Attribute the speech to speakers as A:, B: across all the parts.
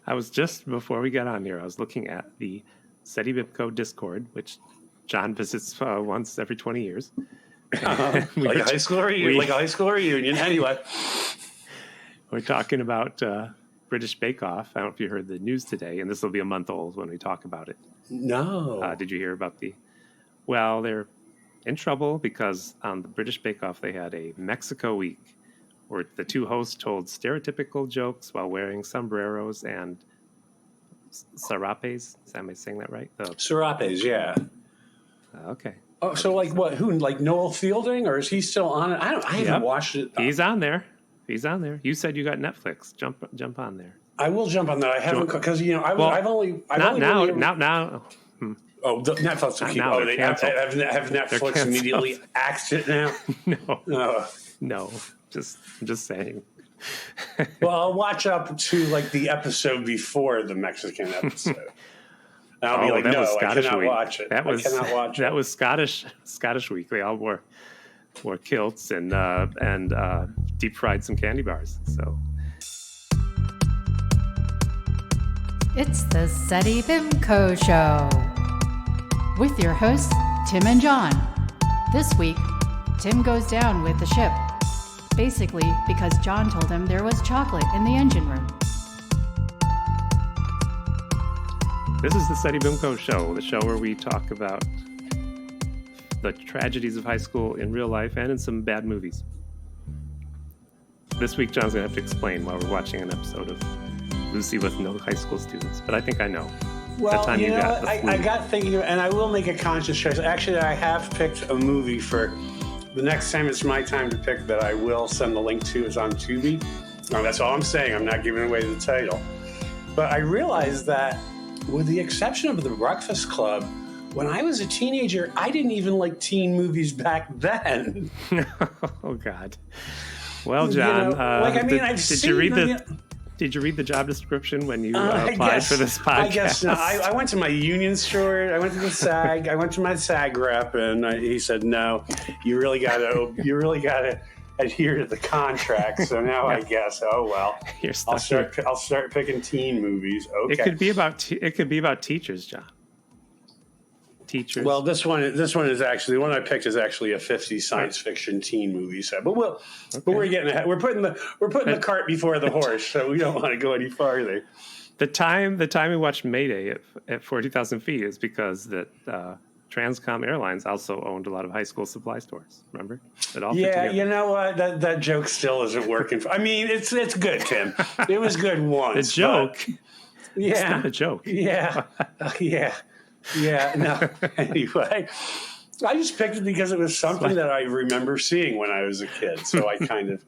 A: I was just before we got on here, I was looking at the SETI BIMCO Discord, which John visits once every 20 years.
B: Like a high school reunion. Anyway,
A: we're talking about British Bake Off. I don't know if you heard the news today, and this will be a month old when we talk about it.
B: No.
A: Did you hear about Well, they're in trouble because on the British Bake Off, they had a Mexico week where the two hosts told stereotypical jokes while wearing sombreros and sarapes. Am I saying that right?
B: Sarapes, yeah.
A: Okay.
B: Oh, so like what? Who? Like Noel Fielding, or is he still on it? I haven't watched it.
A: He's on there. You said you got Netflix. Jump on there.
B: I will jump on that. I haven't because I've only
A: now.
B: Oh, Netflix will keep.
A: Now
B: they have Netflix immediately axed it now.
A: No. Just saying.
B: Well, I'll watch up to like the episode before the Mexican episode. And I'll be like, no, I cannot watch it. I cannot watch it.
A: That was Scottish week. They all wore kilts and deep fried some candy bars. So
C: it's the SETI BIMCO Show with your hosts Tim and John. This week, Tim goes down with the ship, basically because John told him there was chocolate in the engine room.
A: This is the SETI BIMCO Show, the show where we talk about the tragedies of high school in real life and in some bad movies. This week, John's going to have to explain while we're watching an episode of Lucy with no high school students, but I think I know.
B: Well, I got thinking, and I will make a conscious choice. Actually, I have picked a movie for the next time it's my time to pick that I will send the link to. Is on Tubi. That's all I'm saying. I'm not giving away the title. But I realized that with the exception of The Breakfast Club, when I was a teenager, I didn't even like teen movies back then.
A: Oh, God. Well, John, did you read the job description when you applied for this podcast?
B: I guess not. I went to my union store. I went to the SAG. I went to my SAG rep, and he said, "No, you really got to adhere to the contract." So now I guess, oh well, I'll start picking teen movies. Okay,
A: it could be about teachers, John. Teachers.
B: Well, this one is actually the one I picked is actually a 50s science fiction teen movie set. But we're getting ahead. We're putting the cart before the horse, so we don't want to go any farther.
A: The time we watched Mayday at 40,000 feet is because that Transcom Airlines also owned a lot of high school supply stores. Remember?
B: Yeah, you know what? That joke still isn't working. I mean, it's good, Tim. It was good once.
A: The joke.
B: Yeah,
A: it's not a joke.
B: Yeah, yeah. Yeah, no. Anyway, I just picked it because it was something that I remember seeing when I was a kid. So I kind of,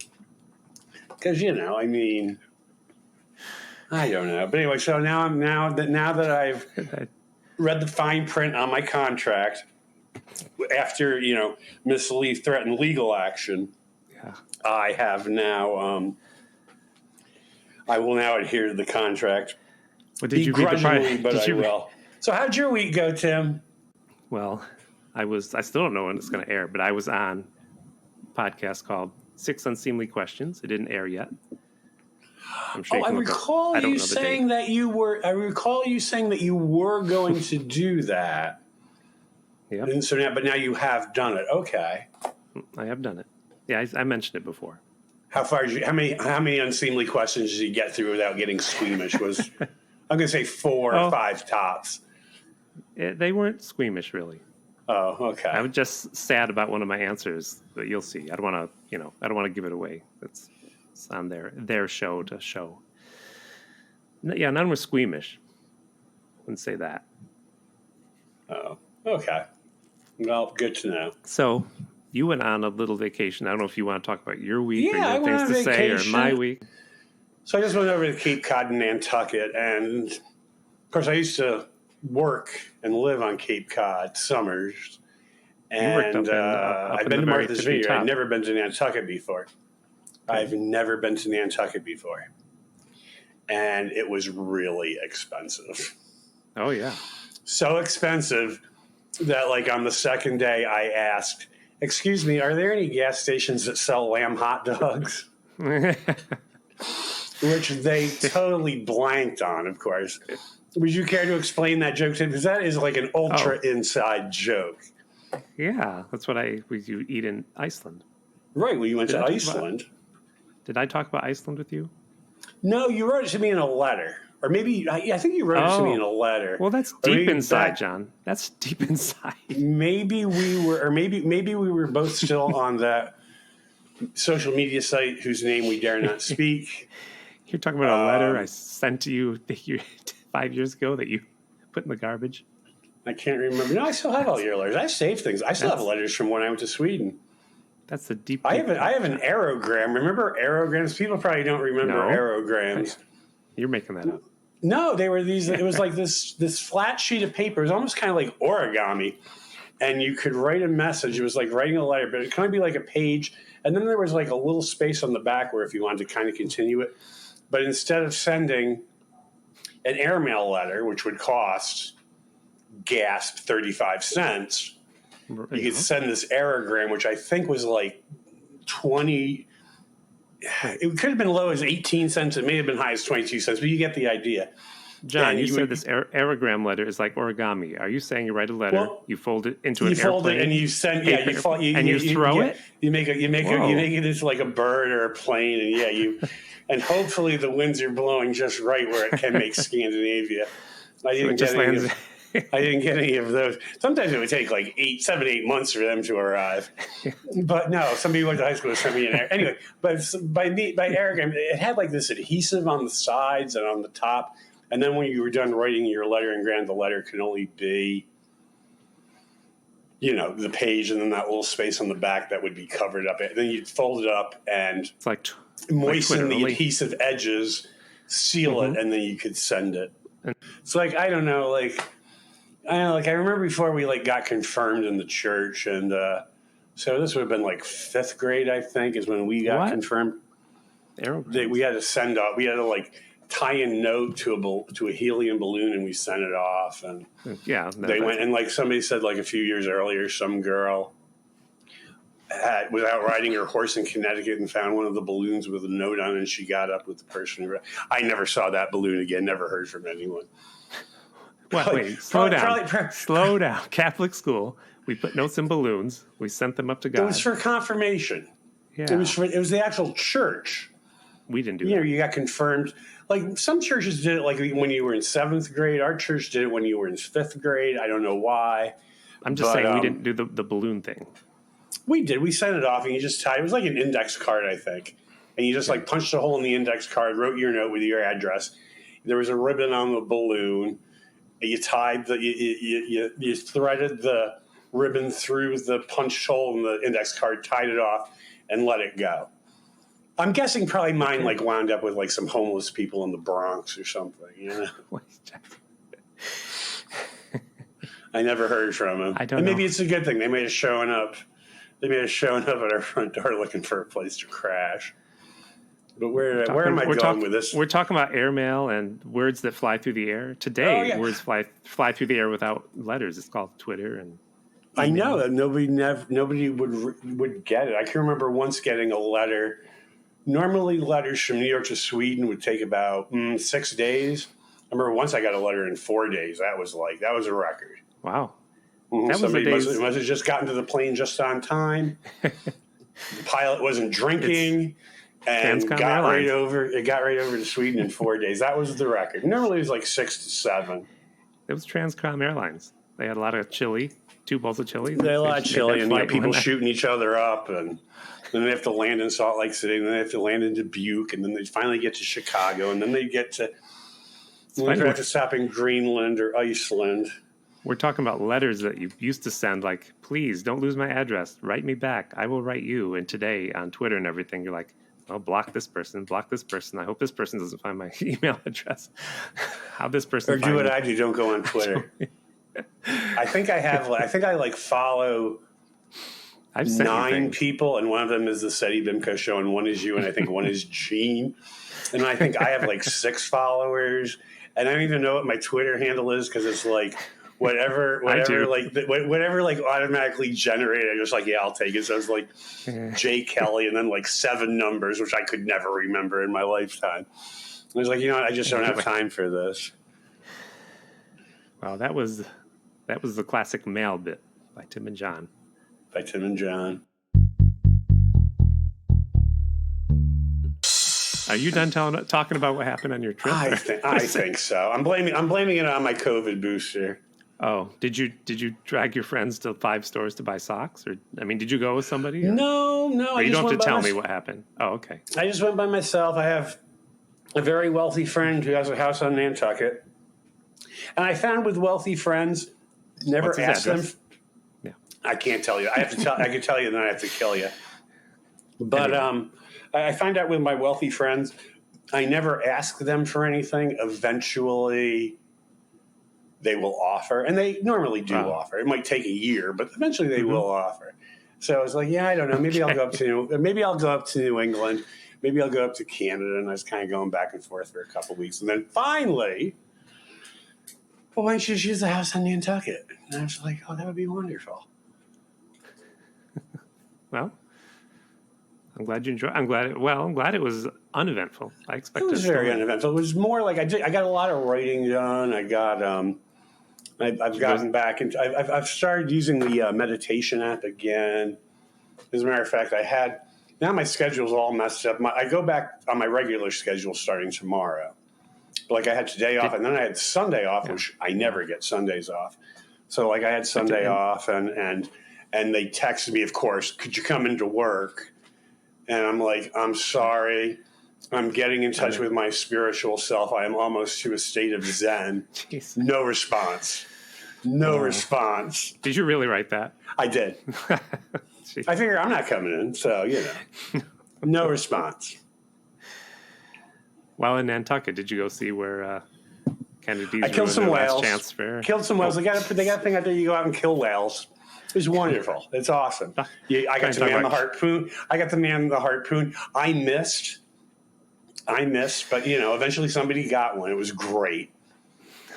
B: because I mean, I don't know. But anyway, so now that I've read the fine print on my contract, after Miss Lee threatened legal action, I have now. I will now adhere to the contract.
A: Well, did you read the
B: but I will. So how'd your week go, Tim?
A: Well, I still don't know when it's going to air, but I was on a podcast called 6 Unseemly Questions. It didn't air yet.
B: I recall you saying that you were going to do that.
A: Yeah.
B: And so now you have done it. Okay.
A: I have done it. Yeah, I mentioned it before.
B: How many unseemly questions did you get through without getting squeamish? I'm going to say 4 or 5 tops.
A: They weren't squeamish, really.
B: Oh, okay.
A: I was just sad about one of my answers, but you'll see. I don't want to give it away. It's on their show to show. Yeah, none were squeamish. Wouldn't say that.
B: Oh, okay. Well, good to know.
A: So you went on a little vacation. I don't know if you want to talk about your week or
B: I
A: your things to say or my week.
B: So I just went over to Cape Cod and Nantucket, and of course I used to work and live on Cape Cod summers. And I've been to Martha's Vineyard. I've never been to Nantucket before. Okay. I've never been to Nantucket before. And it was really expensive.
A: Oh, yeah.
B: So expensive that, like, on the second day I asked, "Excuse me, are there any gas stations that sell lamb hot dogs?" which they totally blanked on, of course. Would you care to explain that joke? Because that is like an ultra inside joke.
A: Yeah, that's what you eat in Iceland.
B: Right, when you went
A: Did
B: to
A: I talk
B: Iceland.
A: Did I talk about Iceland with you?
B: No, you wrote it to me in a letter. Or maybe, I think you wrote it to me in a letter.
A: Well, that's
B: Or
A: deep
B: maybe
A: inside, John. That's deep inside.
B: Maybe we were, or maybe we were both still on that social media site whose name we dare not speak.
A: You're talking about a letter I sent to you 5 years ago that you put in the garbage.
B: I can't remember. No, I still have all your letters. I saved things. I still have letters from when I went to Sweden.
A: That's the deep.
B: I have an aerogram. Remember aerograms? People probably don't remember aerograms.
A: You're making that up.
B: No, they were these. It was like this flat sheet of paper. It was almost kind of like origami, and you could write a message. It was like writing a letter, but it kind of be like a page, and then there was like a little space on the back where if you wanted to kind of continue it. But instead of sending an airmail letter, which would cost, gasp, 35 cents, you could send this aerogram, which I think was like 20. It could have been low as 18 cents. It may have been high as 22 cents, but you get the idea.
A: John,
B: And
A: you said this aerogram letter is like origami. Are you saying you write a letter, you fold it into an airplane,
B: fold it and you send, you throw it. You make it into like a bird or a plane, and and hopefully the winds are blowing just right where it can make Scandinavia. I didn't get any of those. Sometimes it would take like 7, 8 months for them to arrive. But no, somebody who went to high school sent me an air. Anyway, but by aerogram, it had like this adhesive on the sides and on the top. And then when you were done writing your letter, and granted the letter can only be, the page and then that little space on the back that would be covered up. Then you'd fold it up and
A: it's like
B: moisten the adhesive edges, seal it, and then you could send it. It's like, I remember before we got confirmed in the church, and so this would have been like 5th grade, I think, is when we got confirmed. We had to send off. We had to tie a note to a helium balloon, and we sent it off. And they went, and somebody said, a few years earlier, some girl was out riding her horse in Connecticut and found one of the balloons with a note on it, and she got up with the person. I never saw that balloon again. Never heard from anyone.
A: Wait, slow down. Slow down. Catholic school. We put notes in balloons. We sent them up to God.
B: It was for confirmation.
A: Yeah.
B: It was the actual church.
A: We didn't do that.
B: You got confirmed. Some churches did it when you were in 7th grade. Our church did it when you were in 5th grade. I don't know why.
A: I'm just saying we didn't do the balloon thing.
B: We did. We sent it off, and you just tied. It was like an index card, I think. And you just punched a hole in the index card, wrote your note with your address. There was a ribbon on the balloon. You tied you threaded the ribbon through the punched hole in the index card, tied it off, and let it go. I'm guessing probably mine wound up with some homeless people in the Bronx or something. I never heard from them.
A: I don't know.
B: Maybe it's a good thing. They may have shown up. They may have shown up at our front door looking for a place to crash. But where am I going with this?
A: We're talking about airmail and words that fly through the air. Today, words fly through the air without letters. It's called Twitter and.
B: I know that nobody would get it. I can remember once getting a letter. Normally, letters from New York to Sweden would take about 6 days. I remember once I got a letter in 4 days. That was a record.
A: Wow.
B: Somebody must have just gotten to the plane just on time. The pilot wasn't drinking. And it got right over to Sweden in 4 days. That was the record. Normally it was 6 to 7.
A: It was Transcom Airlines. They had a lot of chili, 2 bowls of chili.
B: They had a lot of chili, and people shooting each other up, and then they have to land in Salt Lake City, and then they have to land in Dubuque, and then they finally get to Chicago, and then they get to have to stop in Greenland or Iceland.
A: We're talking about letters that you used to send, please don't lose my address. Write me back. I will write you. And today on Twitter and everything, you're like, oh, block this person. I hope this person doesn't find my email address. How this person
B: or do what I do. Don't go on Twitter. I think I follow 9 people, and one of them is the SETI BIMCO show, and one is you, and I think one is Gene. And I think I have 6 followers, and I don't even know what my Twitter handle is because it's whatever,
A: I do.
B: whatever, like automatically generated. I just like, yeah, I'll take it. So it was like J. Kelly, and then like 7 numbers, which I could never remember in my lifetime. I was like, you know what? I just don't have time for this.
A: Well, that was the classic mail bit by Tim and John.
B: By Tim and John.
A: Are you done talking about what happened on your trip?
B: I think so. I'm blaming it on my COVID booster.
A: Oh, did you drag your friends to 5 stores to buy socks, or I mean, did you go with somebody? Or?
B: No.
A: Or you don't have to tell me what happened. Oh, okay.
B: I just went by myself. I have a very wealthy friend who has a house on Nantucket, and I found with wealthy friends, never
A: What's his
B: ask them.
A: address? Yeah.
B: I can't tell you. I have to tell. I can tell you, then I have to kill you. But I find out with my wealthy friends, I never ask them for anything. Eventually, they will offer, and they normally do offer. It might take a year, but eventually they will offer. So I was like, yeah, I don't know. Maybe I'll go up to New England. Maybe I'll go up to Canada. And I was kind of going back and forth for a couple of weeks, and then finally, well, why don't you just use the house on Nantucket? And I was like, oh, that would be wonderful.
A: Well, I'm glad you enjoyed. I'm glad it was uneventful. I expected
B: it was very uneventful. It was more like I got a lot of writing done. I got I've gotten back into. I've started using the meditation app again. As a matter of fact, now my schedule's all messed up. I go back on my regular schedule starting tomorrow. But like I had today off, and then I had Sunday off, which I never get Sundays off. So like I had Sunday off, and they texted me, of course, could you come into work? And I'm like, I'm sorry. I'm getting in touch with my spiritual self. I am almost to a state of Zen.
A: Jeez.
B: No response. No response.
A: Did you really write that?
B: I did. I figure I'm not coming in, so, no response.
A: While in Nantucket, did you go see where Kennedy's
B: I killed some
A: last
B: whales.
A: chance for?
B: Killed some whales. They got a thing out there. You go out and kill whales. It's wonderful. It's awesome. I got to man the harpoon. I missed, but eventually somebody got one. It was great.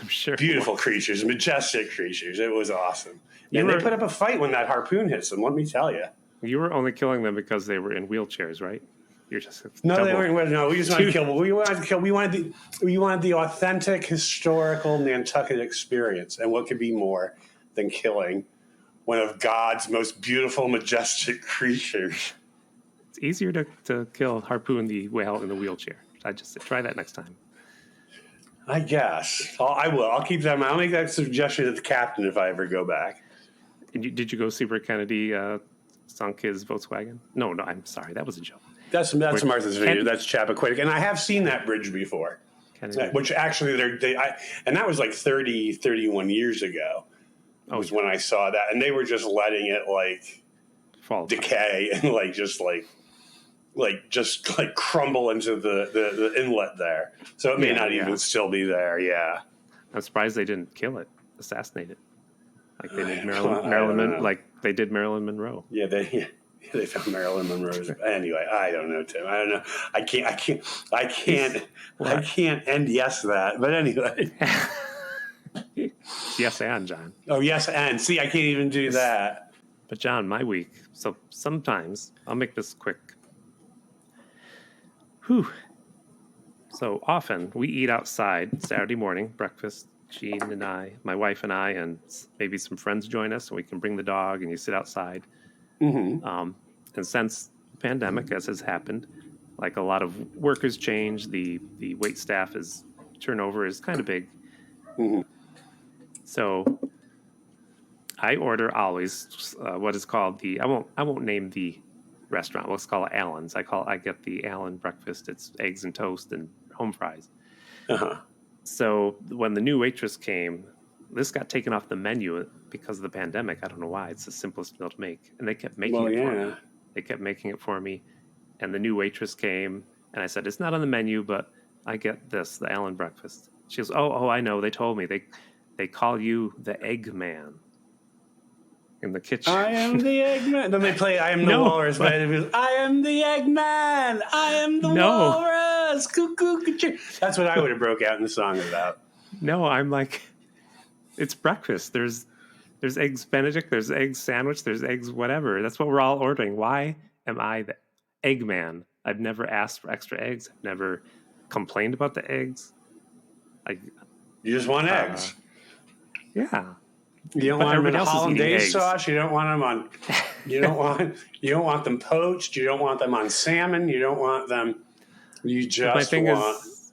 A: I'm sure.
B: Beautiful creatures, majestic creatures. It was awesome. They put up a fight when that harpoon hits them. Let me tell you.
A: You were only killing them because they were in wheelchairs, right? You're just
B: they weren't. No, we just wanted to kill. We wanted the authentic historical Nantucket experience, and what could be more than killing one of God's most beautiful, majestic creatures.
A: It's easier to kill harpoon the whale in the wheelchair. I just said, try that next time.
B: I guess. I will. I'll keep that in mind. I'll make that suggestion to the captain if I ever go back.
A: Did you go see where Kennedy sunk his Volkswagen? No, I'm sorry. That was a joke.
B: That's Martha's Vineyard. That's Chappaquiddick. And I have seen that bridge before. Kennedy. Which actually, and that was like 30, 31 years ago. Was when I saw that, and they were just letting it
A: fall
B: decay and just crumble into the inlet there. So it may not even still be there. Yeah,
A: I'm surprised they didn't kill it, assassinate it, like they did Marilyn Monroe.
B: Yeah, they found Marilyn Monroe's. Anyway, I don't know, Tim. I don't know. I can't end that. But anyway.
A: Yes, and John.
B: Oh, yes, and see, I can't even do that.
A: But John, my week. So sometimes I'll make this quick. So often we eat outside Saturday morning, breakfast. Jean and I, my wife and I, and maybe some friends join us, and we can bring the dog, and you sit outside.
B: Mm-hmm.
A: And since the pandemic, as has happened, like a lot of workers change, the wait staff turnover is kind of big.
B: Mm-hmm.
A: So I order always what is called I won't name the restaurant. Let's call it Allen's. I get the Allen breakfast. It's eggs and toast and home fries.
B: Uh-huh.
A: So when the new waitress came, this got taken off the menu because of the pandemic. I don't know why. It's the simplest meal to make, and they kept making it for me. They kept making it for me, and the new waitress came, and I said, "It's not on the menu, but I get this, the Allen breakfast." She goes, "Oh, I know. They told me they call you the Egg Man in the kitchen."
B: I am the Eggman. Then they play "I Am the Walrus," but I am the Eggman. I am the walrus. Cuckoo, cuckoo. That's what I would have broke out in the song about.
A: No, I'm like, It's breakfast. There's eggs Benedict. There's eggs sandwich. There's eggs whatever. That's what we're all ordering. Why am I the egg man? I've never asked for extra eggs. I've never complained about the eggs.
B: You just want eggs.
A: Yeah.
B: You don't
A: But
B: want them in
A: everybody else is eating
B: hollandaise
A: eggs.
B: sauce. You don't want them on. You don't want them poached. You don't want them on salmon. You don't want them. You
A: My
B: just
A: thing
B: want.
A: is,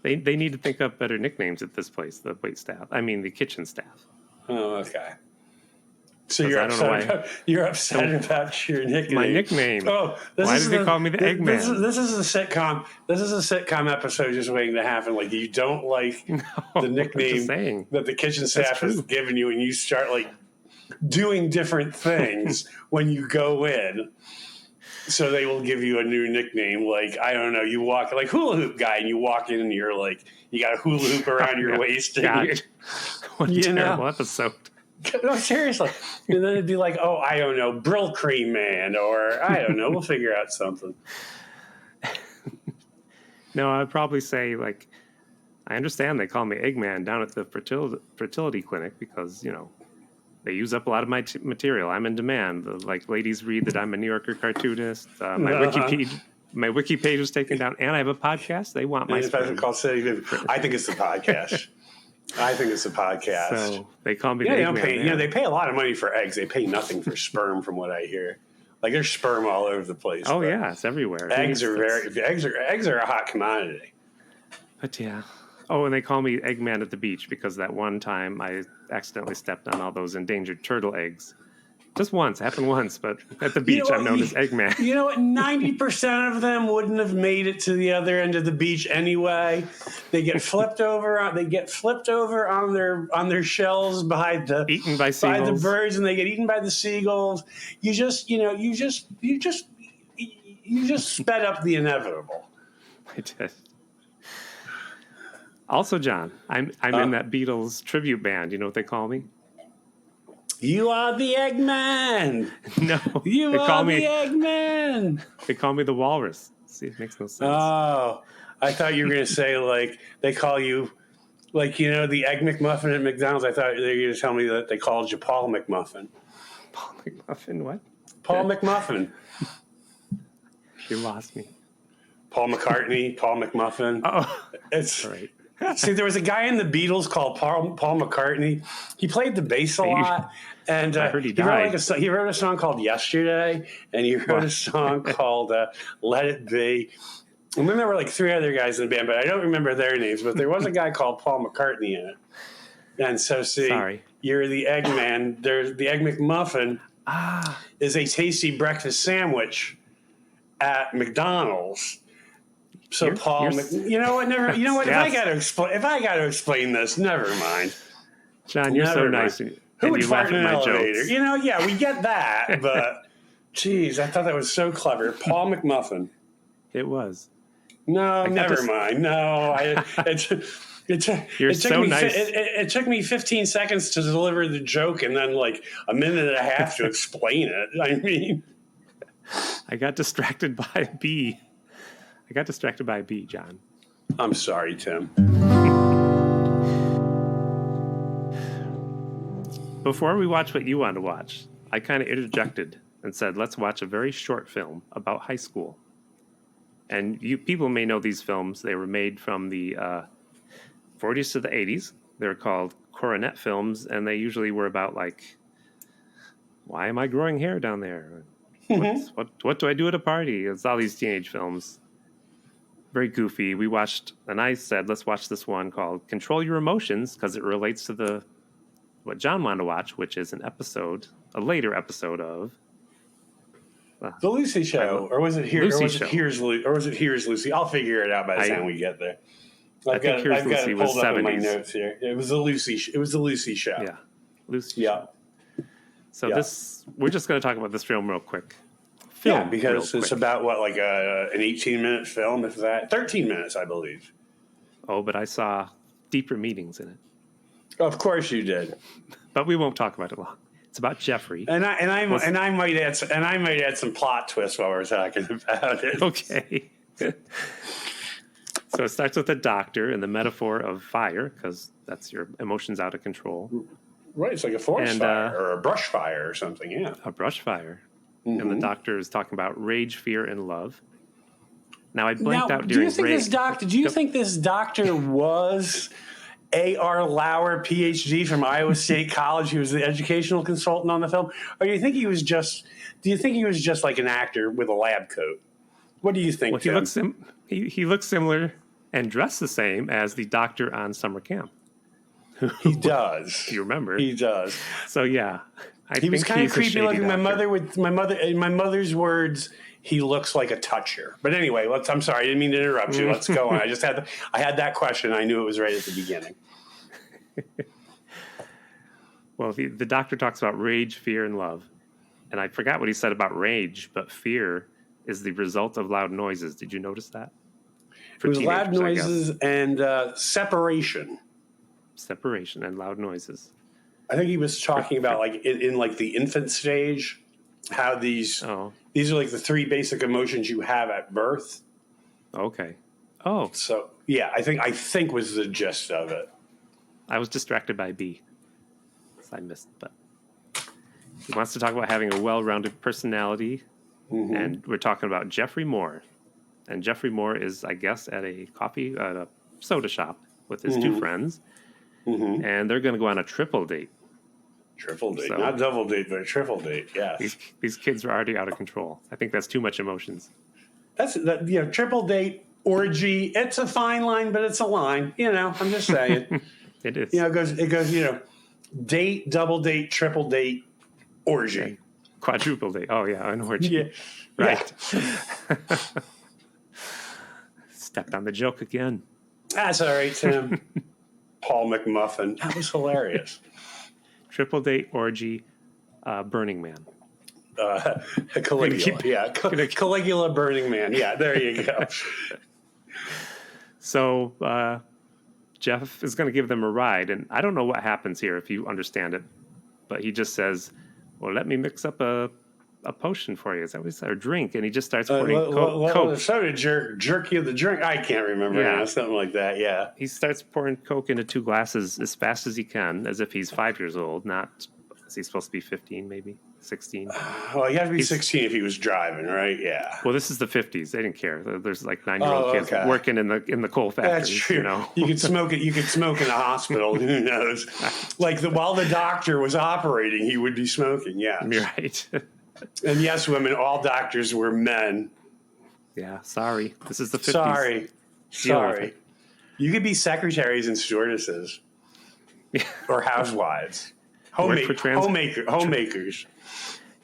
A: they need to think up better nicknames at this place. The wait staff. I mean, the kitchen staff.
B: Oh, okay. So
A: 'Cause I don't know why-
B: you're upset about your nickname.
A: My nickname.
B: Oh, this
A: Why
B: is
A: did they call me the Eggman?
B: This is a sitcom. This is a sitcom episode just waiting to happen. Like you don't like the
A: I'm
B: nickname
A: just saying.
B: that the kitchen staff has
A: true.
B: given you, and you start like doing different things when you go in. So they will give you a new nickname. Like, I don't know, you walk like hula hoop guy, and you walk in and you're like, you got a hula hoop around your waist. And
A: God. What a
B: You know.
A: terrible episode.
B: no, seriously. And then it'd be like, oh, I don't know, Brill Cream Man, or I don't know, we'll figure out something.
A: No, I'd probably say, like, I understand they call me Eggman down at the fertility clinic because, you know, they use up a lot of my material. I'm in demand. The, like, ladies read that I'm a New Yorker cartoonist. My wiki page was taken down, and I have a podcast. They want my
B: It's
A: sperm.
B: called City Vim. I think it's the podcast. I think it's the podcast.
A: So they call me
B: Yeah,
A: the
B: they don't
A: Eggman.
B: pay.
A: man.
B: They pay a lot of money for eggs. They pay nothing for sperm, from what I hear. Like there's sperm all over the place.
A: Oh
B: but
A: yeah, it's everywhere.
B: eggs are
A: It's-
B: eggs are a hot commodity.
A: But yeah. Oh, and they call me Eggman at the beach because that one time I accidentally stepped on all those endangered turtle eggs. Just once, happened once, but at the beach I'm known as Eggman.
B: You know what? 90% of them wouldn't have made it to the other end of the beach anyway. They get flipped over. They get flipped over on their shells by the
A: Eaten by
B: by
A: seagulls.
B: the birds, and they get eaten by the seagulls. You just sped up the inevitable.
A: I did. Also, John, I'm in that Beatles tribute band. You know what they call me?
B: You are the Eggman.
A: No,
B: You
A: they
B: are
A: call
B: the
A: me
B: Eggman.
A: they call me the Walrus. See, it makes no sense.
B: Oh, I thought you were going to say like they call you, like you know the Egg McMuffin at McDonald's. I thought they were going to tell me that they called you Paul McMuffin.
A: Paul McMuffin, what?
B: Paul McMuffin.
A: You lost me.
B: Paul McCartney. Paul McMuffin.
A: Oh,
B: It's
A: all right.
B: see, there was a guy in the Beatles called Paul McCartney. He played the bass a lot, and
A: I heard he
B: wrote
A: died.
B: he wrote a song called "Yesterday," and he wrote a song called "Let It Be." And then there were like three other guys in the band, but I don't remember their names. But there was a guy called Paul McCartney in it, and so see,
A: Sorry.
B: you're the Eggman. There's the Egg McMuffin
A: Ah,
B: is a tasty breakfast sandwich at McDonald's. So
A: You're-
B: Paul,
A: you're-
B: you know what? Never. You know what?
A: Yes.
B: If I got to explain this, never mind.
A: John, you're so
B: Never
A: nice.
B: mind.
A: And
B: Who would
A: you laugh
B: fart in
A: at
B: an
A: my
B: elevator?
A: jokes.
B: You know, yeah, we get that, but geez, I thought that was so clever. Paul McMuffin.
A: It was.
B: No,
A: got
B: never
A: this-
B: mind. No,
A: You're
B: it took
A: so
B: me,
A: nice.
B: It took me 15 seconds to deliver the joke, and then like a minute and a half to explain it. I mean.
A: I got distracted by a bee. John.
B: I'm sorry, Tim.
A: Before we watch what you want to watch, I kind of interjected and said, let's watch a very short film about high school. And you people may know these films. They were made from the 40s to the 80s. They're called Coronet films, and they usually were about like, why am I growing hair down there? What do I do at a party? It's all these teenage films. Very goofy. We watched, and I said, let's watch this one called Control Your Emotions because it relates to what John wanted to watch, which is a later episode of
B: The Lucy Show, or was it here?
A: Lucy
B: or was
A: Show.
B: it Here's Lucy? I'll figure it out by the time we get there.
A: I think Here's Lucy
B: it
A: was
B: pulled up in my
A: 70s.
B: notes here. It was the Lucy. It was the Lucy Show.
A: Yeah, Lucy.
B: Yeah.
A: So
B: Yeah.
A: we're just going to talk about this film real quick.
B: Yeah,
A: Film
B: because
A: real
B: it's
A: quick.
B: about what, like an 18-minute film, if that, 13 minutes, I believe.
A: Oh, but I saw deeper meanings in it.
B: Of course you did.
A: But we won't talk about it long. It's about Jeffrey.
B: I might add some plot twists while we're talking about it.
A: Okay. So it starts with a doctor and the metaphor of fire, because that's your emotions out of control.
B: Right, it's like a forest fire or a brush fire or something. Yeah,
A: A brush fire. And the doctor is talking about rage, fear, and love. Now I blanked out
B: do
A: during
B: you think
A: rage.
B: this doctor? Do you think this doctor was A.R. Lauer, PhD from Iowa State College? He was the educational consultant on the film, or do you think he was just? Do you think he was just like an actor with a lab coat? What do you think?
A: Well, he looks similar and dressed the same as the doctor on summer camp.
B: He does.
A: Do you remember?
B: He does.
A: So yeah,
B: He was kind of
A: he's a
B: creepy
A: shady
B: looking.
A: doctor.
B: In my mother's words, he looks like a toucher. But anyway, I'm sorry, I didn't mean to interrupt you. Let's go on. I had that question. I knew it was right at the beginning.
A: Well, the doctor talks about rage, fear, and love. And I forgot what he said about rage, but fear is the result of loud noises. Did you notice that?
B: It was loud
A: teenagers, I guess.
B: noises and separation.
A: Separation and loud noises.
B: I think he was talking about like in like the infant stage, how these are like the three basic emotions you have at birth.
A: Okay. Oh,
B: So yeah, I think was the gist of it.
A: I was distracted by B. So I missed, but he wants to talk about having a well-rounded personality, and we're talking about Jeffrey Moore. And Jeffrey Moore is, I guess, at a soda shop with his two friends, and they're going to go on a triple date.
B: Triple date,
A: So-
B: not double date, but a triple date. Yeah,
A: These kids are already out of control. I think that's too much emotions.
B: triple date orgy. It's a fine line, but it's a line. I'm just saying.
A: It is.
B: It goes. Date, double date, triple date, orgy.
A: Quadruple date. Oh, yeah, an orgy.
B: Yeah,
A: Right. Stepped on the joke again.
B: That's all right, Tim. Paul McMuffin. That was hilarious.
A: Triple date, orgy, Burning Man.
B: Caligula. Caligula Burning Man. Yeah, there you go.
A: So Jeff is going to give them a ride, and I don't know what happens here if you understand it, but he just says, well, let me mix up a potion for you. Is that what he said? Or drink. And he just starts pouring Coke.
B: So did jerky of the drink. I can't remember
A: Yeah.
B: now. Something like that. Yeah.
A: He starts pouring Coke into 2 glasses as fast as he can, as if he's 5 years old. Not, is he supposed to be 15, maybe 16?
B: Well, you have to be 16 if he was driving, right? Yeah.
A: Well, this is the 50s. They didn't care. There's like 9-year-old kids
B: okay.
A: working in the coal factories.
B: That's true.
A: You know?
B: You could smoke it. You could smoke in a hospital. Who knows? Like while the doctor was operating, he would be smoking. Yeah.
A: You're right.
B: And yes, women. All doctors were men.
A: Yeah. Sorry. This is the 50s.
B: Sorry.
A: Deal with
B: Sorry.
A: it.
B: You could be secretaries and stewardesses or housewives.
A: Work for
B: Homemakers.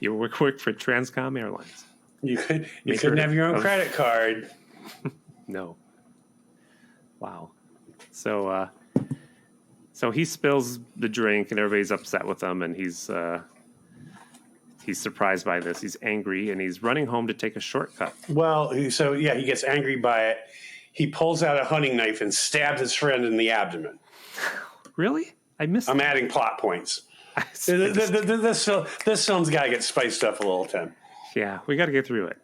A: You work for Transcom Airlines.
B: You couldn't
A: Maker
B: have your own
A: of-
B: credit card.
A: No. Wow. So he spills the drink, and everybody's upset with him, and he's surprised by this. He's angry, and he's running home to take a shortcut.
B: Well, so yeah, he gets angry by it. He pulls out a hunting knife and stabs his friend in the abdomen.
A: Really? I missed.
B: I'm adding plot points. This film's got to get spiced up a little, Tim.
A: Yeah, we got to get through it.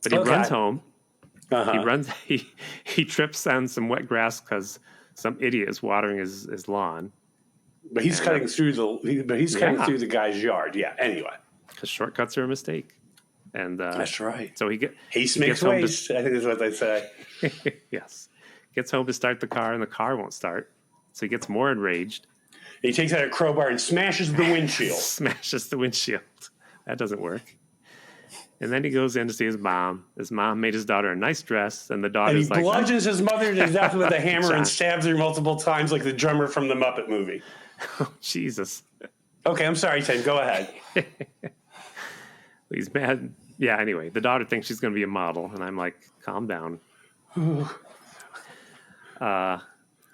A: But he
B: Okay.
A: runs home.
B: Uh-huh.
A: He runs. He trips on some wet grass because some idiot is watering his lawn.
B: But he's cutting through
A: Yeah.
B: through the guy's yard. Yeah. Anyway,
A: Because shortcuts are a mistake. And
B: that's right.
A: so
B: Haste
A: he
B: makes
A: gets home to-
B: waste. I think is what they say.
A: yes, gets home to start the car, and the car won't start. So he gets more enraged.
B: He takes out a crowbar and smashes the windshield.
A: Smashes the windshield. That doesn't work. And then he goes in to see his mom. His mom made his daughter a nice dress, and the
B: And
A: daughter's
B: he
A: like,
B: bludgeons his mother to death with a hammer
A: John.
B: and stabs her multiple times like the drummer from the Muppet movie.
A: oh, Jesus.
B: Okay, I'm sorry, Tim. Go ahead.
A: He's mad. Yeah, anyway, the daughter thinks she's going to be a model, and I'm like, calm down.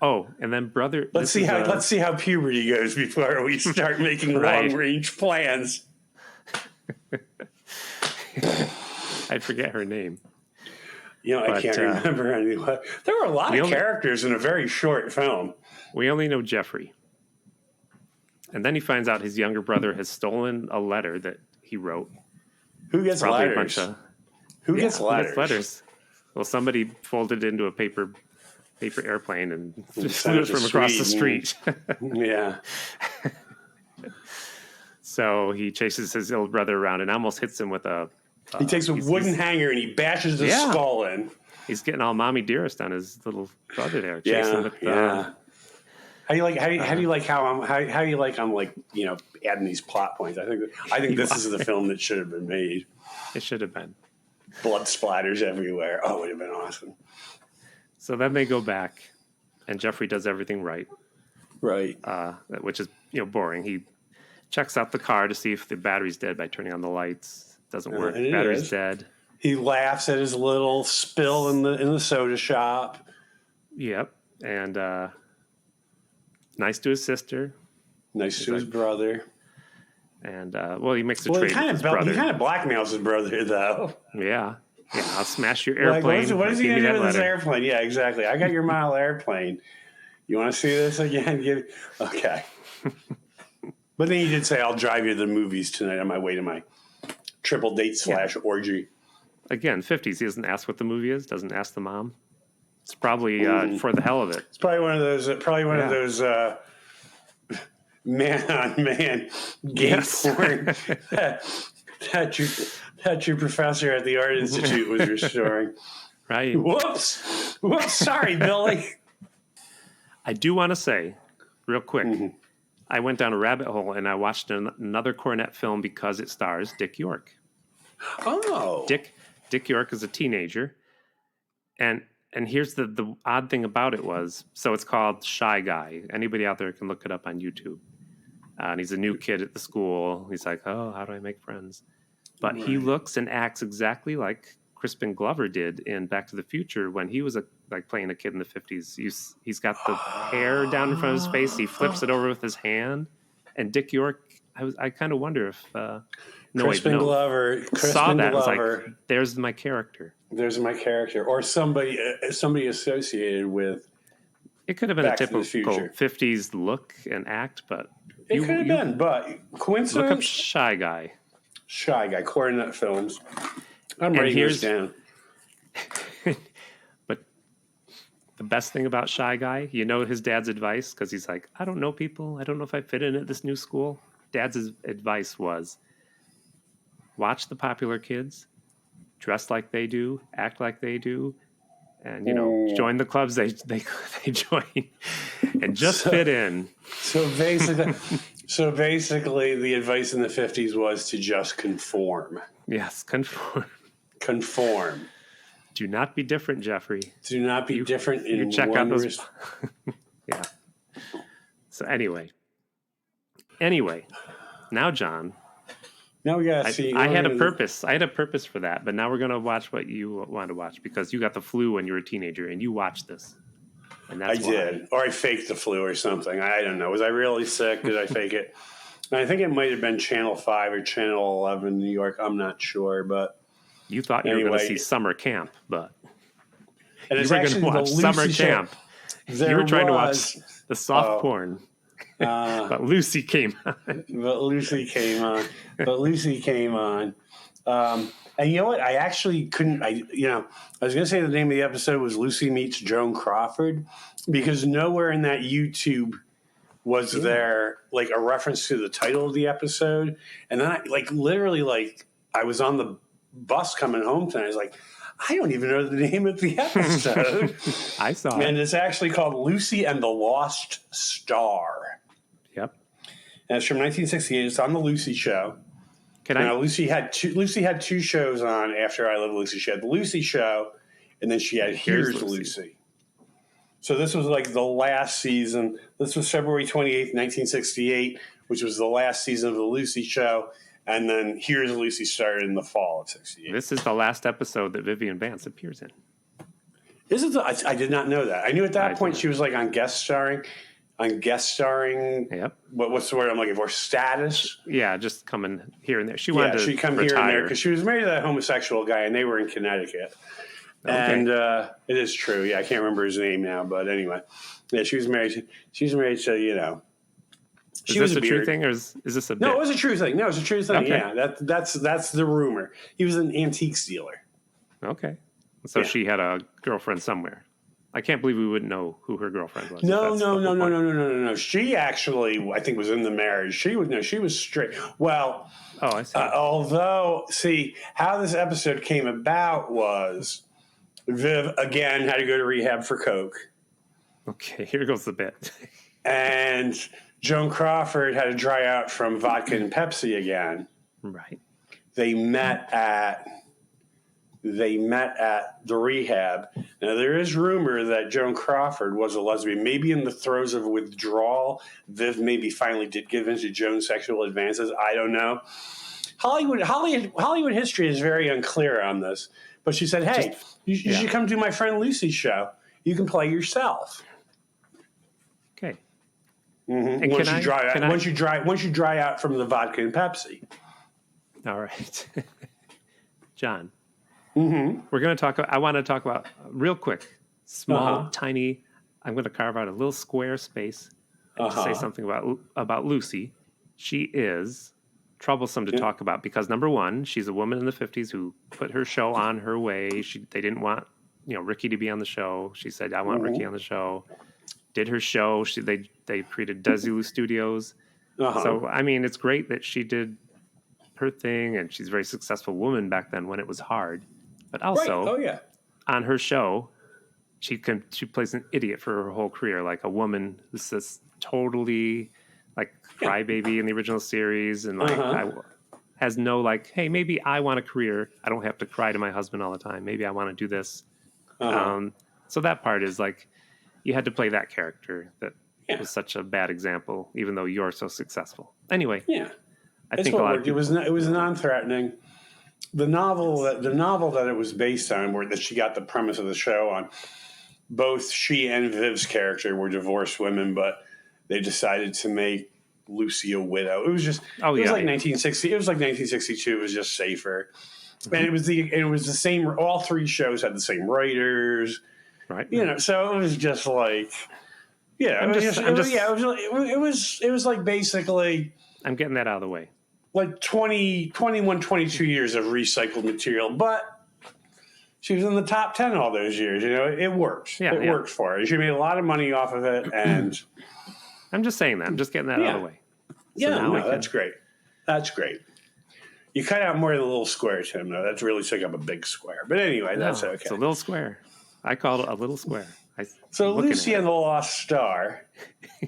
A: And then brother...
B: Let's see how puberty goes before we start making
A: Right.
B: long range plans.
A: I forget her name.
B: I
A: But,
B: can't remember anyway. There were a lot
A: we
B: of
A: only-
B: characters in a very short film.
A: We only know Jeffrey. And then he finds out his younger brother has stolen a letter that he wrote.
B: Who gets
A: Probably
B: letters?
A: a bunch of...
B: Who gets
A: Yeah, who
B: letters?
A: gets letters? Well, somebody folded it into a paper airplane and
B: sent
A: flew
B: it
A: it
B: to
A: from across the
B: Sweden.
A: street.
B: Yeah.
A: So he chases his little brother around and almost hits him with a.
B: He takes a wooden hanger and he bashes his
A: Yeah.
B: skull in.
A: He's getting all mommy dearest on his little brother there, chasing
B: Yeah,
A: with
B: yeah. How do you like how I'm like, you know, adding these plot points? I think this is the film that should have been made.
A: It should have been.
B: Blood splatters everywhere. Oh, it would have been awesome.
A: So then they go back, and Jeffrey does everything right,
B: Right.
A: which is boring. He checks out the car to see if the battery's dead by turning on the lights. Doesn't work.
B: and it
A: Battery's
B: is.
A: dead.
B: He laughs at his little spill in the soda shop.
A: Yep. And nice to his sister.
B: Nice to his brother.
A: And he makes a
B: Well,
A: trade
B: he kind
A: with his brother.
B: blackmails his brother though.
A: Yeah. I'll smash your
B: Like,
A: airplane.
B: what is he
A: Give
B: gonna
A: me
B: do
A: that
B: with this
A: letter.
B: airplane? Yeah, exactly. I got your model airplane. You want to see this again? Okay. But then he did say, "I'll drive you to the movies tonight on my way to my triple date / orgy."
A: Again, 50s. He doesn't ask what the movie is. Doesn't ask the mom. It's probably for the hell of it.
B: It's probably one of those. Of
A: Yeah.
B: those man on man gay
A: Yes.
B: porn that your professor at the Art Institute was restoring.
A: Right.
B: Whoops! Sorry, Billy.
A: I do want to say, real quick,
B: Mm-hmm.
A: I went down a rabbit hole and I watched another Cornette film because it stars Dick York.
B: Oh,
A: Dick York is a teenager, and here's the odd thing about it was, so it's called Shy Guy. Anybody out there can look it up on YouTube. And he's a new kid at the school. He's like, oh, how do I make friends? But he looks and acts exactly like Crispin Glover did in Back to the Future when he was playing a kid in the 50s. He's got the hair down in front of his face. He flips it over with his hand. And Dick York, I kind of wonder if
B: Crispin Glover
A: saw that and was like, there's my character.
B: There's my character, or somebody associated with.
A: It could have been
B: Back
A: a
B: to the
A: typical
B: Future.
A: 50s look and act, but
B: It could have been, but
A: look up
B: coincidence.
A: Shy Guy.
B: Shy Guy, Cornette Films. I'm
A: And
B: writing this down.
A: But the best thing about Shy Guy, his dad's advice, because he's like, I don't know people. I don't know if I fit in at this new school. Dad's advice was, watch the popular kids, dress like they do, act like they do, and join the clubs they join, and just fit in.
B: So basically, the advice in the 50s was to just conform.
A: Yes, conform.
B: Conform.
A: Do not be different, Jeffrey.
B: Do not be different in
A: You check out
B: one
A: those. Yeah. So anyway, now John,
B: Now we gotta see.
A: I had a purpose. I had a purpose for that, but now we're gonna watch what you want to watch because you got the flu when you were a teenager and you watched this, and
B: I
A: that's why.
B: did, or I faked the flu or something. I don't know. Was I really sick? Did I fake it? And I think it might have been Channel 5 or Channel 11 in New York. I'm not sure, but
A: You thought you were going to
B: Anyway.
A: see summer camp, but
B: and
A: you
B: it's
A: were going to
B: actually the
A: watch summer
B: Lucy show.
A: camp.
B: There
A: You were trying to watch
B: was,
A: the soft
B: Oh.
A: porn,
B: uh,
A: but Lucy came on.
B: but Lucy came on. And you know what? I actually couldn't. I was going to say the name of the episode was Lucy Meets Joan Crawford, because nowhere in that YouTube was there like a reference to the title of the episode. And then I was on the bus coming home tonight. I was like, I don't even know the name of the episode.
A: I saw
B: And
A: it.
B: it's actually called Lucy and the Lost Star.
A: Yep.
B: And it's from 1968. It's on the Lucy Show.
A: Can
B: Now,
A: I?
B: Lucy had two shows on after I Love Lucy. She had the Lucy Show, and then she had Here's Lucy. So this was like the last season. This was February 28th, 1968, which was the last season of the Lucy Show. And then Here's Lucy started in the fall of 68.
A: This is the last episode that Vivian Vance appears in.
B: Is it? I did not know that. I knew at that
A: I
B: point
A: did.
B: she was like on guest starring.
A: Yep.
B: What's the word I'm looking for? Status.
A: Yeah, just coming here and there. She wanted
B: Yeah,
A: to
B: she'd come
A: retire.
B: here and there because she was married to that homosexual guy, and they were in Connecticut.
A: Okay.
B: And it is true. Yeah, I can't remember his name now, but anyway, yeah, she was married to she
A: is
B: was
A: this
B: a
A: a true
B: beard.
A: thing or is this a
B: No,
A: bit?
B: it was a true thing. No, it was a true thing.
A: Okay.
B: Yeah, that's the rumor. He was an antiques dealer.
A: Okay. So
B: Yeah.
A: she had a girlfriend somewhere. I can't believe we wouldn't know who her girlfriend was.
B: No,
A: That's
B: no,
A: the
B: no,
A: whole
B: no,
A: point.
B: no, no, no, no, no. She actually, I think, was in the marriage. She was straight. Well,
A: Oh, I see.
B: although, see, how this episode came about was Viv again had to go to rehab for coke,
A: Okay, here goes the bit.
B: and Joan Crawford had to dry out from vodka and Pepsi again.
A: Right.
B: They met at the rehab. Now there is rumor that Joan Crawford was a lesbian, maybe in the throes of withdrawal. Viv maybe finally did give into Joan's sexual advances. I don't know. Hollywood history is very unclear on this. But she said, "Hey, you should come do my friend Lucy's show. You can play yourself."
A: Okay.
B: Mm-hmm.
A: And
B: Once you dry out from the vodka and Pepsi.
A: All right. John,
B: Mm-hmm.
A: we're going to talk. I want to talk about real quick, small,
B: Uh-huh.
A: tiny. I'm going to carve out a little square space to say something about Lucy. She is troublesome to talk about because number one, she's a woman in the 50s who put her show on her way. They didn't want Ricky to be on the show. She said, "I want Ricky on the show." Did her show. They created Desilu Studios. So I mean, it's great that she did her thing, and she's a very successful woman back then when it was hard. But also,
B: Right. Oh yeah.
A: on her show, she plays an idiot for her whole career, like a woman who's this totally like crybaby in the original series, and like has no like, hey, maybe I want a career. I don't have to cry to my husband all the time. Maybe I want to do this. So that part is like, you had to play that character that was such a bad example, even though you're so successful. Anyway,
B: Yeah.
A: I
B: It's
A: think a
B: what
A: lot
B: worked.
A: of people,
B: It was non-threatening. The novel that it was based on, that she got the premise of the show on, both she and Viv's character were divorced women, but they decided to make Lucy a widow. It was just like 1960. It was like 1962. It was just safer, and it was the same. All three shows had the same writers,
A: right?
B: So it was just like, it was like basically.
A: I'm getting that out of the way.
B: Like 21, 22 years of recycled material, but she was in the top 10 all those years. It worked. It worked for her. She made a lot of money off of it, and
A: I'm just saying that. I'm just getting that out of the way.
B: That's great. That's great. You cut out more of the little square, Tim, though. That's really took up a big square. But anyway, that's okay.
A: It's a little square. I call it a little square.
B: So Lucy and the Lost Star,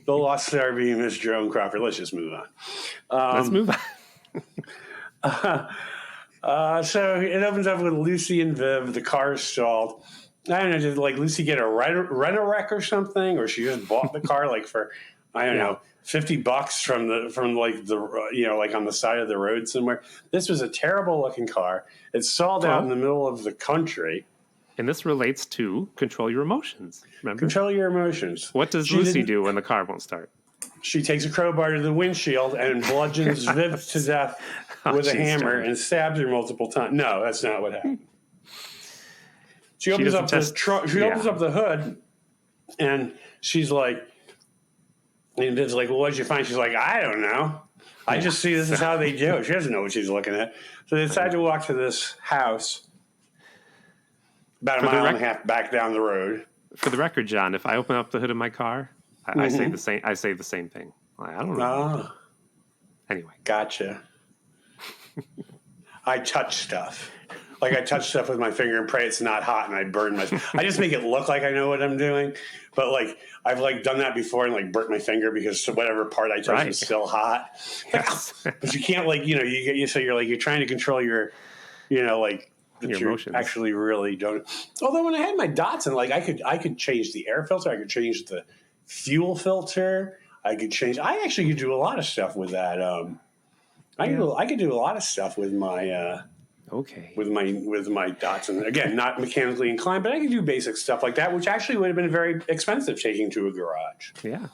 B: being Miss Joan Crawford. Let's just move on.
A: Let's move on.
B: So it opens up with Lucy and Viv. The car's stalled. I don't know. Did like Lucy get a rent-a-wreck or something, or she just bought the car like for know $50 from like on the side of the road somewhere? This was a terrible looking car. It's stalled out in the middle of the country.
A: And this relates to control your emotions. Remember?
B: Control your emotions.
A: What does Lucy do when the car won't start?
B: She takes a crowbar to the windshield and bludgeons Viv to death with a hammer and stabs her multiple times. No, that's not what happened. She opens up the trunk. She opens up the hood, and she's like, and Viv's like, "Well, what did you find?" She's like, "I don't know. I just see this is how they do it." She doesn't know what she's looking at. So they decide to walk to this house about a mile and a half back down the road.
A: For the record, John, if I open up the hood of my car, I say the same. I say the same thing. I don't know. Anyway,
B: gotcha. I touch stuff. Like I touch stuff with my finger and pray it's not hot, and I burn myself. I just make it look like I know what I'm doing, but like I've like done that before and like burnt my finger because whatever part I touch is still hot.
A: Yes.
B: But you can't like you're trying to control your like
A: your emotions.
B: Actually really don't. Although when I had my Datsun, like I could change the air filter, I could change the fuel filter, I actually could do a lot of stuff with that. I could do a lot of stuff with my with my Datsun. Again, not mechanically inclined, but I could do basic stuff like that, which actually would have been very expensive taking to a garage.
A: Yeah,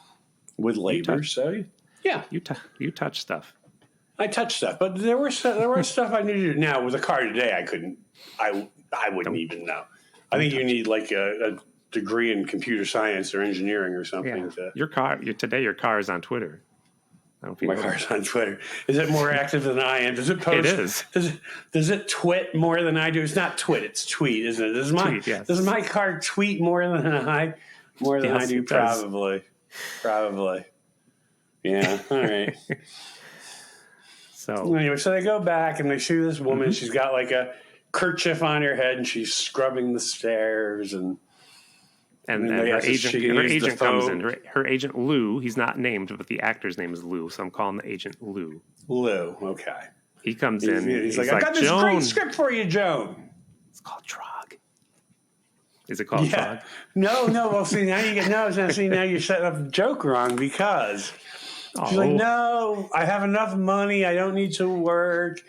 B: with labor. So yeah,
A: you touch stuff.
B: I touch stuff, but there was stuff I needed to do. Now with a car today, I couldn't. I wouldn't even know. I think you need like a degree in computer science or engineering or something.
A: Yeah. Your car is on Twitter. I don't know if you
B: My
A: know
B: car's on Twitter. Is it more active than I am? Does it post?
A: It is.
B: Does it twit more than I do? It's not twit. It's tweet, isn't it?
A: Tweet, yes.
B: Does my car tweet more than I
A: Yes,
B: do?
A: it does.
B: Probably. Yeah. All right.
A: So
B: Anyway, so they go back and they see this woman. She's got like a kerchief on her head and she's scrubbing the stairs and
A: and
B: they
A: her
B: ask if she can use the
A: agent comes in.
B: phone.
A: Her agent Lou. He's not named, but the actor's name is Lou, so I'm calling the agent Lou.
B: Lou. Okay.
A: He comes in.
B: He's like, I got this
A: Joan.
B: great script for you, Joan.
A: It's called Trog. Is it called
B: Yeah.
A: Trog?
B: No. Well, see now now you're setting up the joke wrong because she's like, no, I have enough money. I don't need to work.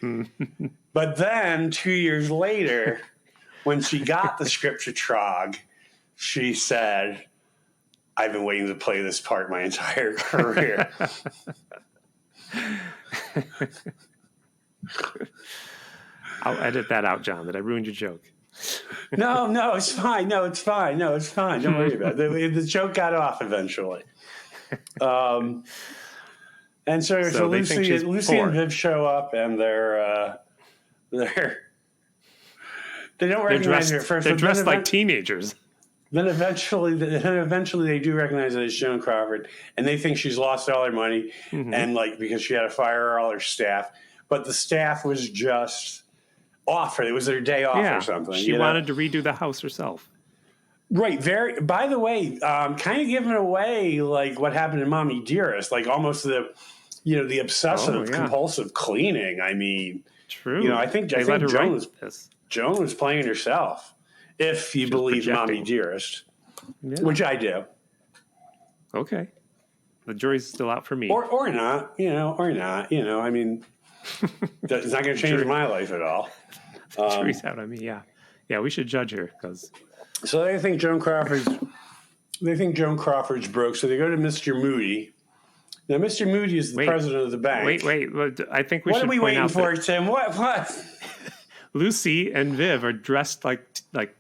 B: But then 2 years later, when she got the script to Trog, she said, I've been waiting to play this part my entire career.
A: I'll edit that out, John. That I ruined your joke.
B: No, it's fine. No, it's fine. Don't worry about it. The joke got off eventually. And so
A: they think she's
B: Lucy
A: poor.
B: and Viv show up, and they don't recognize her at first.
A: They're
B: but
A: dressed
B: then
A: like teenagers.
B: Then eventually they do recognize that it's Joan Crawford, and they think she's lost all her money, and like because she had to fire all her staff, but the staff was just off. It was their day off or something.
A: She wanted to redo the house herself.
B: Right. By the way, kind of giving away like what happened in Mommy Dearest, like almost the obsessive compulsive cleaning. I mean,
A: True.
B: I think
A: they let her
B: Joan
A: write this.
B: was playing herself, if you believe Mommy Dearest, which I do,
A: Okay. The jury's still out for me.
B: or not. I mean, it's not going to change my life at all.
A: The jury's out on me. Yeah. Yeah. We should judge her because.
B: So they think Joan Crawford's broke. So they go to Mr. Moody. Now, Mr. Moody is the president of the bank.
A: Wait. I think we
B: What
A: should
B: are we
A: point
B: waiting
A: out
B: for,
A: that
B: Tim? What?
A: Lucy and Viv are dressed like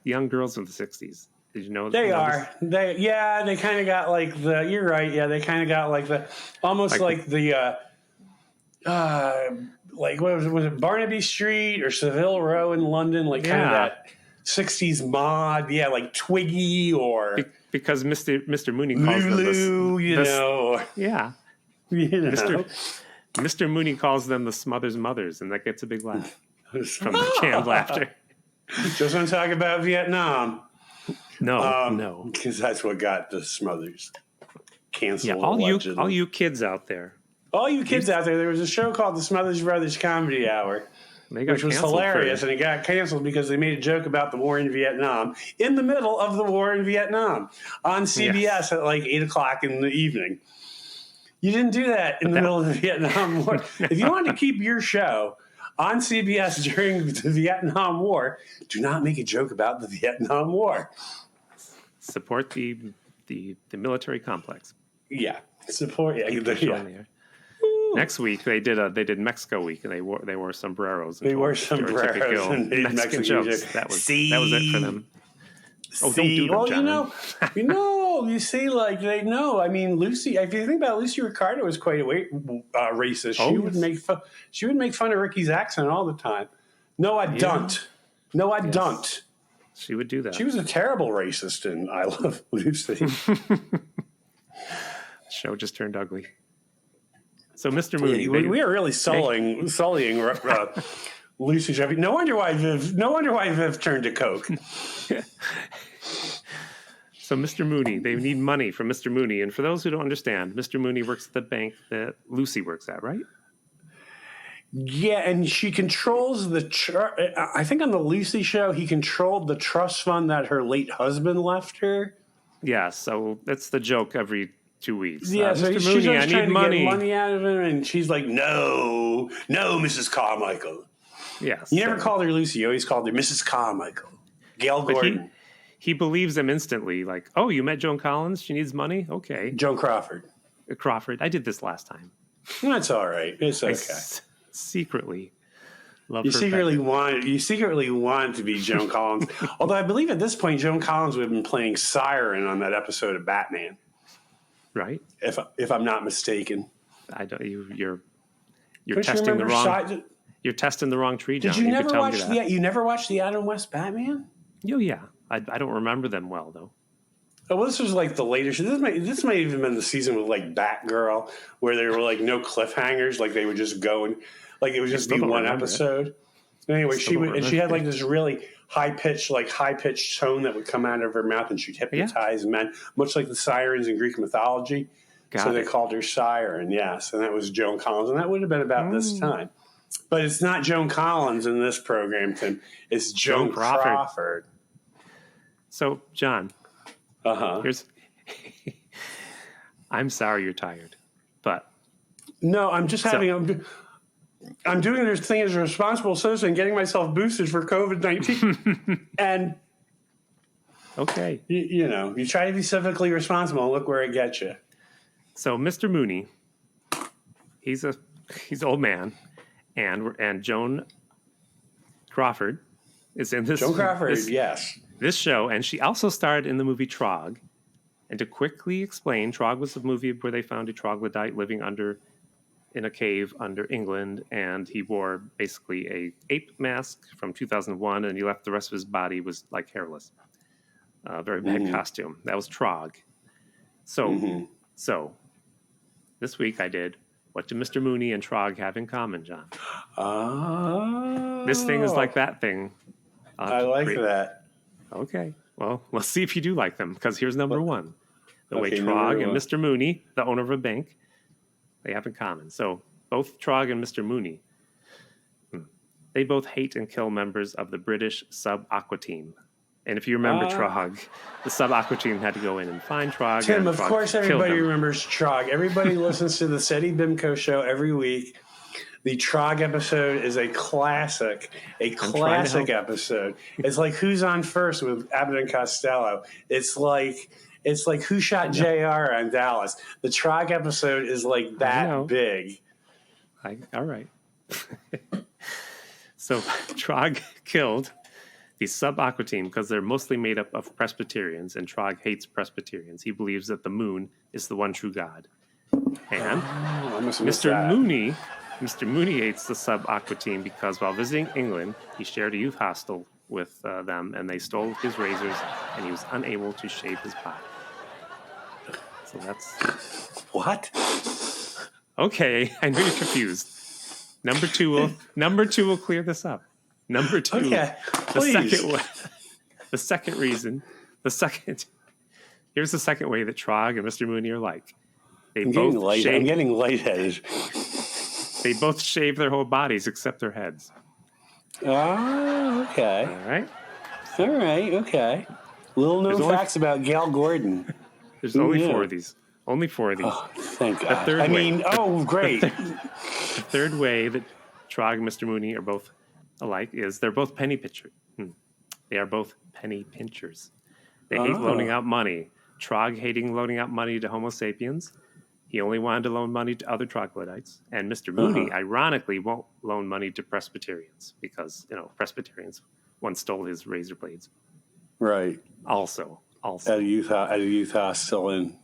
A: young girls of the 60s. Did you know
B: They
A: notice?
B: are. They kind of got like the. You're right. Yeah, they kind of got like the almost like the. Like what was it Barnaby Street or Savile Row in London? Like kind of that 60s mod. Yeah, like Twiggy or
A: Because Mr. Mooney calls them
B: Lulu.
A: Yeah. Mr. Mooney calls them the Smothers Mothers, and that gets a big laugh from the canned laughter.
B: Just want to talk about Vietnam.
A: No.
B: Because that's what got the Smothers canceled.
A: Yeah, all you kids out there.
B: All you kids out there, there was a show called the Smothers Brothers Comedy Hour, which was hilarious, and it got canceled because they made a joke about the war in Vietnam in the middle of the war in Vietnam on CBS at like 8 o'clock in the evening. You didn't do that in the middle of the Vietnam War. If you wanted to keep your show on CBS during the Vietnam War, do not make a joke about the Vietnam War.
A: Support the military complex.
B: Yeah, support. Yeah.
A: Next week they did Mexico week, and they wore sombreros.
B: They wore sombreros and made Mexican
A: jokes.
B: jokes.
A: That was it for them. Oh, don't do them,
B: well,
A: John.
B: you see, like they know. I mean, Lucy. If you think about it, Lucy Ricardo was quite racist. She would make fun of Ricky's accent all the time. No, I don't. No, I don't.
A: She would do that.
B: She was a terrible racist in I Love Lucy.
A: Show just turned ugly. So, Mr. Mooney,
B: we are really sullying Lucy's reputation. No wonder why Viv turned to coke.
A: So, Mr. Mooney, they need money from Mr. Mooney. And for those who don't understand, Mr. Mooney works at the bank that Lucy works at, right?
B: Yeah, and she controls I think on the Lucy show, he controlled the trust fund that her late husband left her.
A: Yeah, so that's the joke every 2 weeks.
B: Yeah, so
A: Mr.
B: she's
A: Mooney, I
B: trying
A: need
B: to
A: money.
B: get money out of him, and she's like, no, Mrs. Carmichael.
A: Yes.
B: You never called her Lucy. You always called her Mrs. Carmichael. Gail Gordon.
A: He believes them instantly, like, oh, you met Joan Collins? She needs money? Okay.
B: Joan Crawford.
A: Crawford. I did this last time.
B: That's all right. It's okay.
A: Secretly love
B: You
A: her
B: secretly want to be Joan Collins. Although I believe at this point, Joan Collins would have been playing Siren on that episode of Batman.
A: right?
B: If I'm not mistaken.
A: I don't. You're
B: Don't you
A: testing the
B: remember
A: wrong. You're testing the wrong tree, John.
B: Did you never
A: could tell me
B: watch
A: that.
B: you never watched the Adam West Batman?
A: Oh yeah, I don't remember them well though.
B: Oh, well, this was like the later. This might even been the season with like Batgirl, where there were like no cliffhangers. Like they would just go and like it would just be
A: still don't
B: one
A: remember it.
B: episode. Anyway,
A: Still don't
B: she had
A: remember
B: like this really high pitched tone that would come out of her mouth, and she'd hypnotize men, much like the sirens in Greek mythology. So they called her Siren, yes, and that was Joan Collins, and that would have been about this time. But it's not Joan Collins in this program, Tim. It's Joan Crawford.
A: So, John, here's. I'm sorry you're tired, but
B: no, I'm just having. I'm doing this thing as a responsible citizen, getting myself boosted for COVID-19, and
A: okay,
B: you try to be civically responsible, and look where it gets you.
A: So, Mr. Mooney, he's an old man, and Joan Crawford is in this.
B: Joan Crawford,
A: this,
B: yes.
A: This show, and she also starred in the movie Trog. And to quickly explain, Trog was a movie where they found a troglodyte living in a cave under England, and he wore basically a ape mask from 2001, and he left the rest of his body was like hairless. Very bad costume. That was Trog. So this week I did. What do Mr. Mooney and Trog have in common, John?
B: Oh.
A: This thing is like that thing.
B: I like that.
A: Okay. Well, let's see if you do like them, because here's number one. The way
B: Okay,
A: Trog and Mr. Mooney, the owner of a bank, they have in common. So both Trog and Mr. Mooney, they both hate and kill members of the British Sub-Aqua Team. And if you remember Trog, the Sub-Aqua Team had to go in and find Trog.
B: Tim,
A: and
B: of
A: Trog
B: course
A: killed
B: everybody
A: them.
B: remembers Trog. Everybody listens to the SETI BIMCO show every week. The Trog episode is a classic episode. It's like Who's on First with Abbott and Costello. It's like Who Shot JR on Dallas. The Trog episode is like that big.
A: All right. So Trog killed the Sub-Aqua Team because they're mostly made up of Presbyterians, and Trog hates Presbyterians. He believes that the moon is the one true God. And Mr. Mooney hates the Sub-Aqua Team because while visiting England, he shared a youth hostel with them, and they stole his razors, and he was unable to shave his body. So that's...
B: What?
A: Okay, I know you're confused. Number two will clear this up. Number two,
B: okay,
A: the second reason, here's the second way that Trog and Mr. Mooney are like.
B: I'm getting lightheaded.
A: They both shave their whole bodies except their heads.
B: Oh, okay.
A: All right,
B: okay. Little known facts about Gail Gordon.
A: There's only four of these. Only four of these.
B: Oh, thank God. Great.
A: The third way that Trog and Mr. Mooney are both alike is they're both penny pinchers. They are both penny pinchers. They hate loaning out money. Trog hating loaning out money to Homo sapiens. He only wanted to loan money to other troglodytes. And Mr. Mooney, ironically, won't loan money to Presbyterians because, Presbyterians once stole his razor blades.
B: Right.
A: Also.
B: At a youth hostel in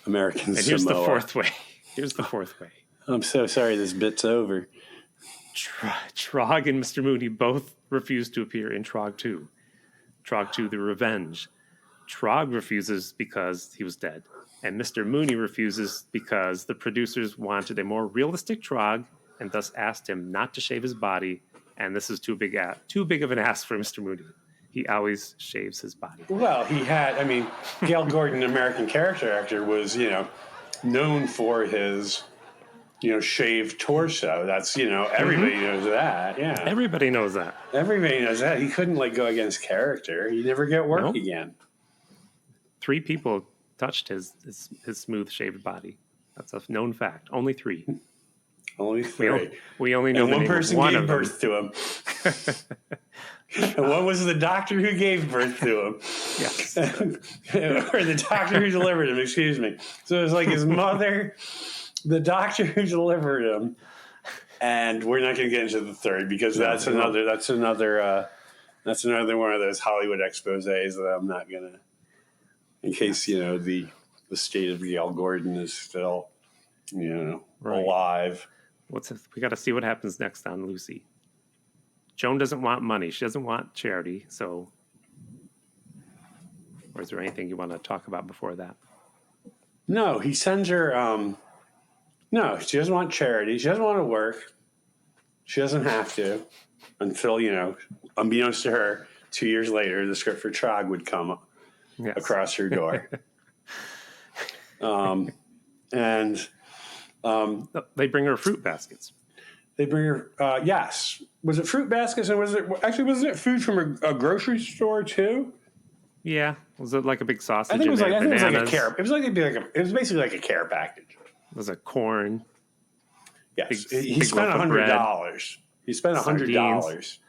B: American Samoa.
A: Here's the fourth way.
B: I'm so sorry this bit's over.
A: Trog and Mr. Mooney both refused to appear in Trog 2. Trog 2, The Revenge. Trog refuses because he was dead. And Mr. Mooney refuses because the producers wanted a more realistic Trog and thus asked him not to shave his body. And this is too big of an ask for Mr. Mooney. He always shaves his body.
B: Well, Gail Gordon, American character actor, was, known for his, shaved torso. That's, everybody knows that. Yeah.
A: Everybody knows that.
B: Everybody knows that. He couldn't, go against character. He'd never get work again.
A: 3 people touched his smooth shaved body. That's a known fact. Only 3.
B: Only 3.
A: We only know
B: and one person gave birth to him. And one was the doctor who gave birth to him.
A: Yes.
B: Or the doctor who delivered him, excuse me. So it was like his mother, the doctor who delivered him, and we're not going to get into the third because that's another one of those Hollywood exposés that I'm not going to, in case, the state of Gail Gordon is still
A: Right.
B: alive.
A: We got to see what happens next on Lucy. Joan doesn't want money. She doesn't want charity. So, or is there anything you want to talk about before that?
B: No, he sends her. No, she doesn't want charity. She doesn't want to work. She doesn't have to until, unbeknownst to her, 2 years later, the script for Trog would come
A: Yes.
B: across her door.
A: They bring her fruit baskets.
B: They bring her, yes. Was it fruit baskets? And wasn't it food from a grocery store too?
A: Yeah. Was it like a big sausage?
B: I think it was
A: in
B: like,
A: there?
B: I think it was like a
A: Bananas?
B: care. It was basically like a care package.
A: Was it corn?
B: Yes.
A: Big-
B: He
A: big
B: spent
A: loaf of bread.
B: $100. He spent $100.
A: Sardines.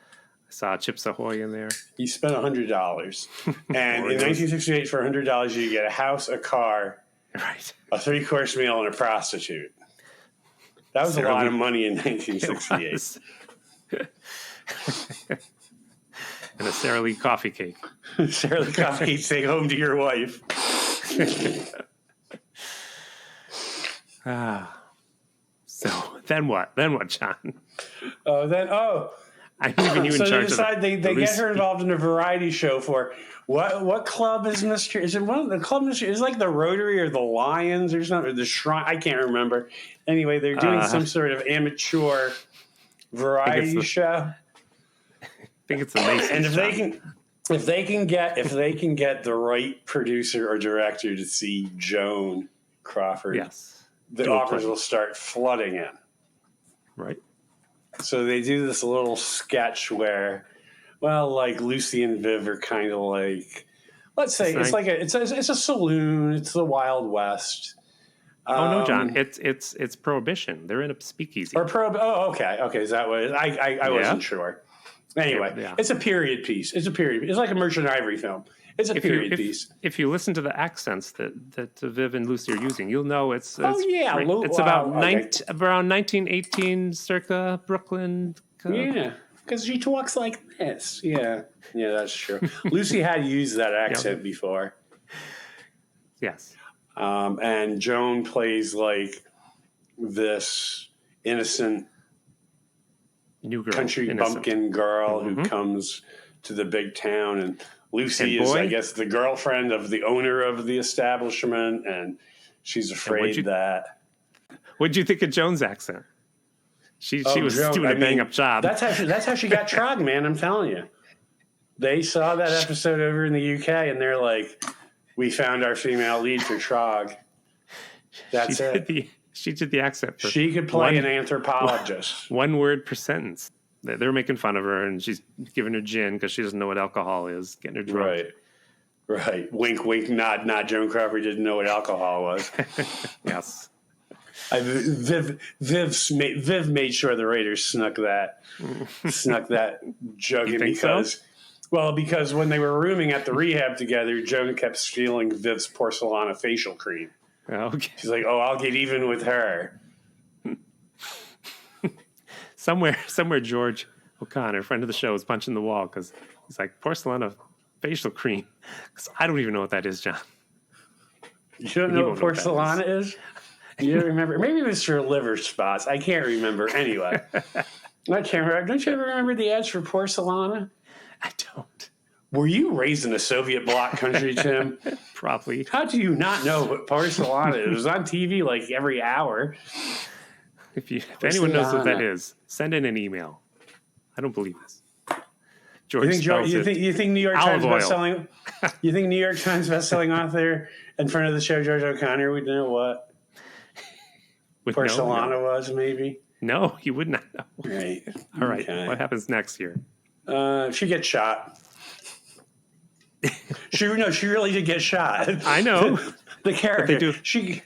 A: I saw Chips Ahoy in there.
B: He spent $100. And in
A: Oreos.
B: 1968, for $100, you get a house, a car,
A: Right.
B: a 3-course meal, and a prostitute. That was
A: Sarah
B: a lot
A: Lee-
B: of money in
A: It
B: 1968.
A: was. And a Sara Lee coffee cake.
B: Sarah Lee Coffee, take home to your wife.
A: So then what? Then what, John? I'm leaving you in
B: So they
A: charge
B: decide
A: of
B: they
A: the
B: get her involved in a variety show for what club is Mr. Is it one of the club Mr. Is it like the Rotary or the Lions or something, or the Shrine? I can't remember. Anyway, they're doing some sort of amateur variety show.
A: I think it's the Masons.
B: And
A: John.
B: if they can get the right producer or director to see Joan Crawford,
A: Yes.
B: the
A: Do a
B: offers
A: play.
B: will start flooding in.
A: Right.
B: So they do this little sketch where, well, like Lucy and Viv are kind of like, let's say it's a saloon. It's the Wild West.
A: Oh no, John! It's prohibition. They're in a speakeasy.
B: Okay. Is that what it is? I wasn't sure. Anyway,
A: Yeah.
B: It's a period piece. It's like a Merchant Ivory film. It's a period piece.
A: If you listen to the accents that Viv and Lucy are using, you'll know it's
B: Oh, yeah.
A: it's about
B: Okay.
A: around 1918, circa Brooklyn.
B: Yeah, because she talks like this. Yeah, that's true. Lucy had used that accent before.
A: Yes.
B: And Joan plays like this innocent
A: New girl.
B: country
A: innocent.
B: bumpkin girl who comes to the big town, and Lucy
A: And
B: is,
A: boy-
B: I guess, the girlfriend of the owner of the establishment, and she's afraid that.
A: What did you think of Joan's accent? She was
B: Joan,
A: doing a bang up job.
B: That's how she got Trog, man. I'm telling you. They saw that episode over in the UK, and they're like, "We found our female lead for Trog." That's it.
A: She did the accent. For
B: She could play an anthropologist.
A: one word per sentence. They're making fun of her, and she's giving her gin because she doesn't know what alcohol is, getting her drunk.
B: Right. Wink, wink, nod, nod. Joan Crawford didn't know what alcohol was.
A: Yes.
B: Viv made sure the Raiders snuck that jug
A: You
B: in
A: think so?
B: because when they were rooming at the rehab together, Joan kept stealing Viv's Porcelana facial cream.
A: Okay.
B: She's like, "Oh, I'll get even with her."
A: Somewhere, George O'Connor, friend of the show, is punching the wall because he's like, Porcelana facial cream. Because I don't even know what that is, John.
B: You don't
A: You
B: know
A: won't
B: what
A: know what that
B: Porcelana is? You don't remember? Maybe it was for liver spots. I can't remember. Anyway, I can't remember. Don't you ever remember the ads for Porcelana?
A: I don't.
B: Were you raised in a Soviet bloc country, Tim?
A: Probably.
B: How do you not know what Porcelana is? It was on TV like every hour.
A: If anyone knows what that
B: Porcelana.
A: is, send in an email. I don't believe this.
B: You
A: George
B: think,
A: spells it.
B: you think New York
A: Olive
B: Times
A: oil.
B: bestselling? You think New York Times bestselling author in front of the show George O'Connor would know what
A: Would
B: Porcelana was? Maybe.
A: No, you would not know.
B: Right.
A: All right.
B: Okay.
A: What happens next here?
B: She gets shot. She really did get shot.
A: I know.
B: The character.
A: They do.
B: She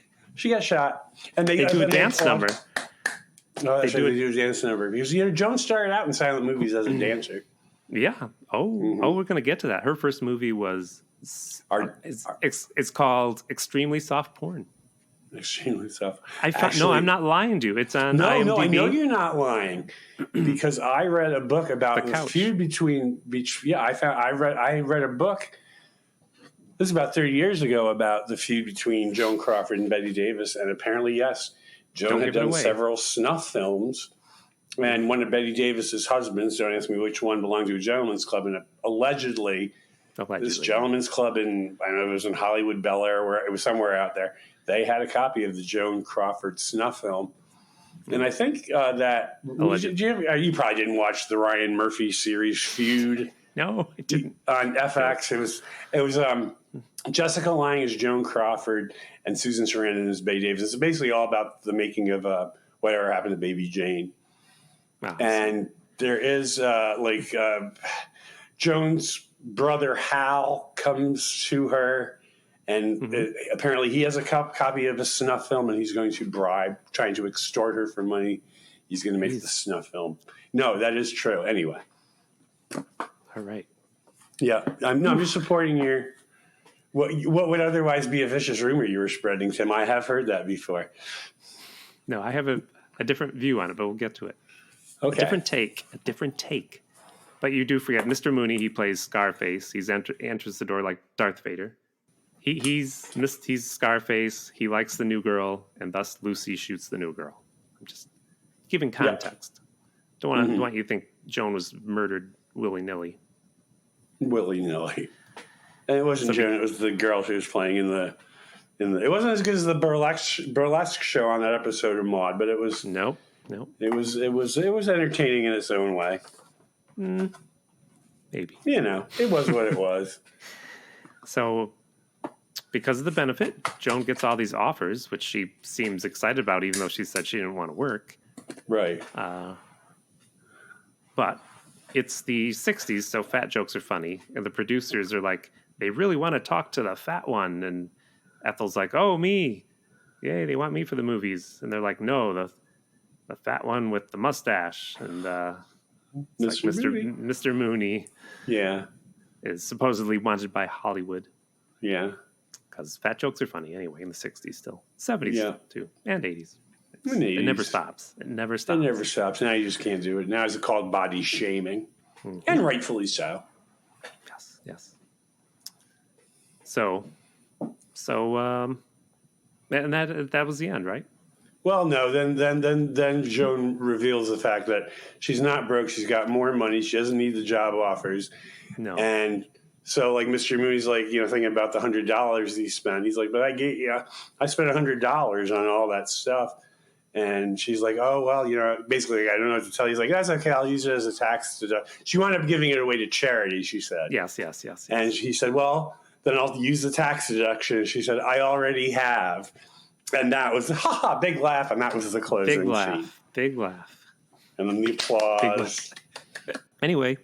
B: got shot, and
A: They do a
B: and
A: dance number.
B: No, that's
A: They
B: right,
A: do
B: they do a dance number because Joan started out in silent movies as a dancer.
A: Yeah. Oh, we're gonna get to that. Her first movie was it's called Extremely Soft Porn.
B: Extremely tough.
A: No, I'm not lying to you. It's on IMDb.
B: No, I know you're not lying because I read a book about
A: The
B: the
A: couch.
B: feud between. Yeah, I read a book. This is about 30 years ago about the feud between Joan Crawford and Betty Davis, and apparently, yes, Joan
A: Don't
B: had
A: give it
B: done
A: away.
B: several snuff films. And one of Betty Davis's husbands, don't ask me which one, belonged to a gentleman's club. And allegedly, this gentleman's club I don't know if it was in Hollywood, Bel Air, where it was somewhere out there, they had a copy of the Joan Crawford snuff film. And I think that you probably didn't watch the Ryan Murphy series Feud.
A: No, I didn't.
B: On FX, it was Jessica Lange as Joan Crawford and Susan Sarandon as Betty Davis. It's basically all about the making of Whatever Happened to Baby Jane.
A: Wow.
B: And there is Joan's brother Hal comes to her, and apparently he has a copy of a snuff film, and he's going to trying to extort her for money. He's going to make the snuff film. No, that is true. Anyway.
A: All right.
B: Yeah, I'm just supporting what would otherwise be a vicious rumor you were spreading, Tim. I have heard that before.
A: No, I have a different view on it, but we'll get to it.
B: Okay.
A: A different take. But you do forget, Mr. Mooney, he plays Scarface. He enters the door like Darth Vader. He's Scarface. He likes the new girl, and thus Lucy shoots the new girl. I'm just giving context. Don't want you to think Joan was murdered willy-nilly.
B: Willy-nilly. And it wasn't Joan, it was the girl who was playing in the it wasn't as good as the burlesque show on that episode of Maude, but it was
A: Nope.
B: It was entertaining in its own way.
A: Maybe.
B: It was what it was.
A: So, because of the benefit, Joan gets all these offers, which she seems excited about, even though she said she didn't want to work.
B: Right.
A: But it's the 60s, so fat jokes are funny. And the producers are like, they really want to talk to the fat one. And Ethel's like, oh, me. Yay, they want me for the movies. And they're like, no, the fat one with the mustache. And Mr. Mooney is supposedly wanted by Hollywood.
B: Yeah.
A: Because fat jokes are funny anyway in the 60s still. 70s too. And 80s. It never stops. It never stops.
B: Now you just can't do it. Now it's called body shaming. And rightfully so.
A: Yes. So and that was the end, right?
B: Well, no. Then Joan reveals the fact that she's not broke. She's got more money. She doesn't need the job offers.
A: No.
B: And so, like, Mr. Mooney's like, thinking about the $100 he spent. He's like, but I spent $100 on all that stuff. And she's like, oh, well, basically, I don't know what to tell you. He's like, that's okay. I'll use it as a tax deduction. She wound up giving it away to charity, she said.
A: Yes.
B: And he said, well, then I'll use the tax deduction. She said, I already have. And that was, big laugh. And that was the closing scene.
A: Big laugh.
B: And then the applause.
A: Anyway,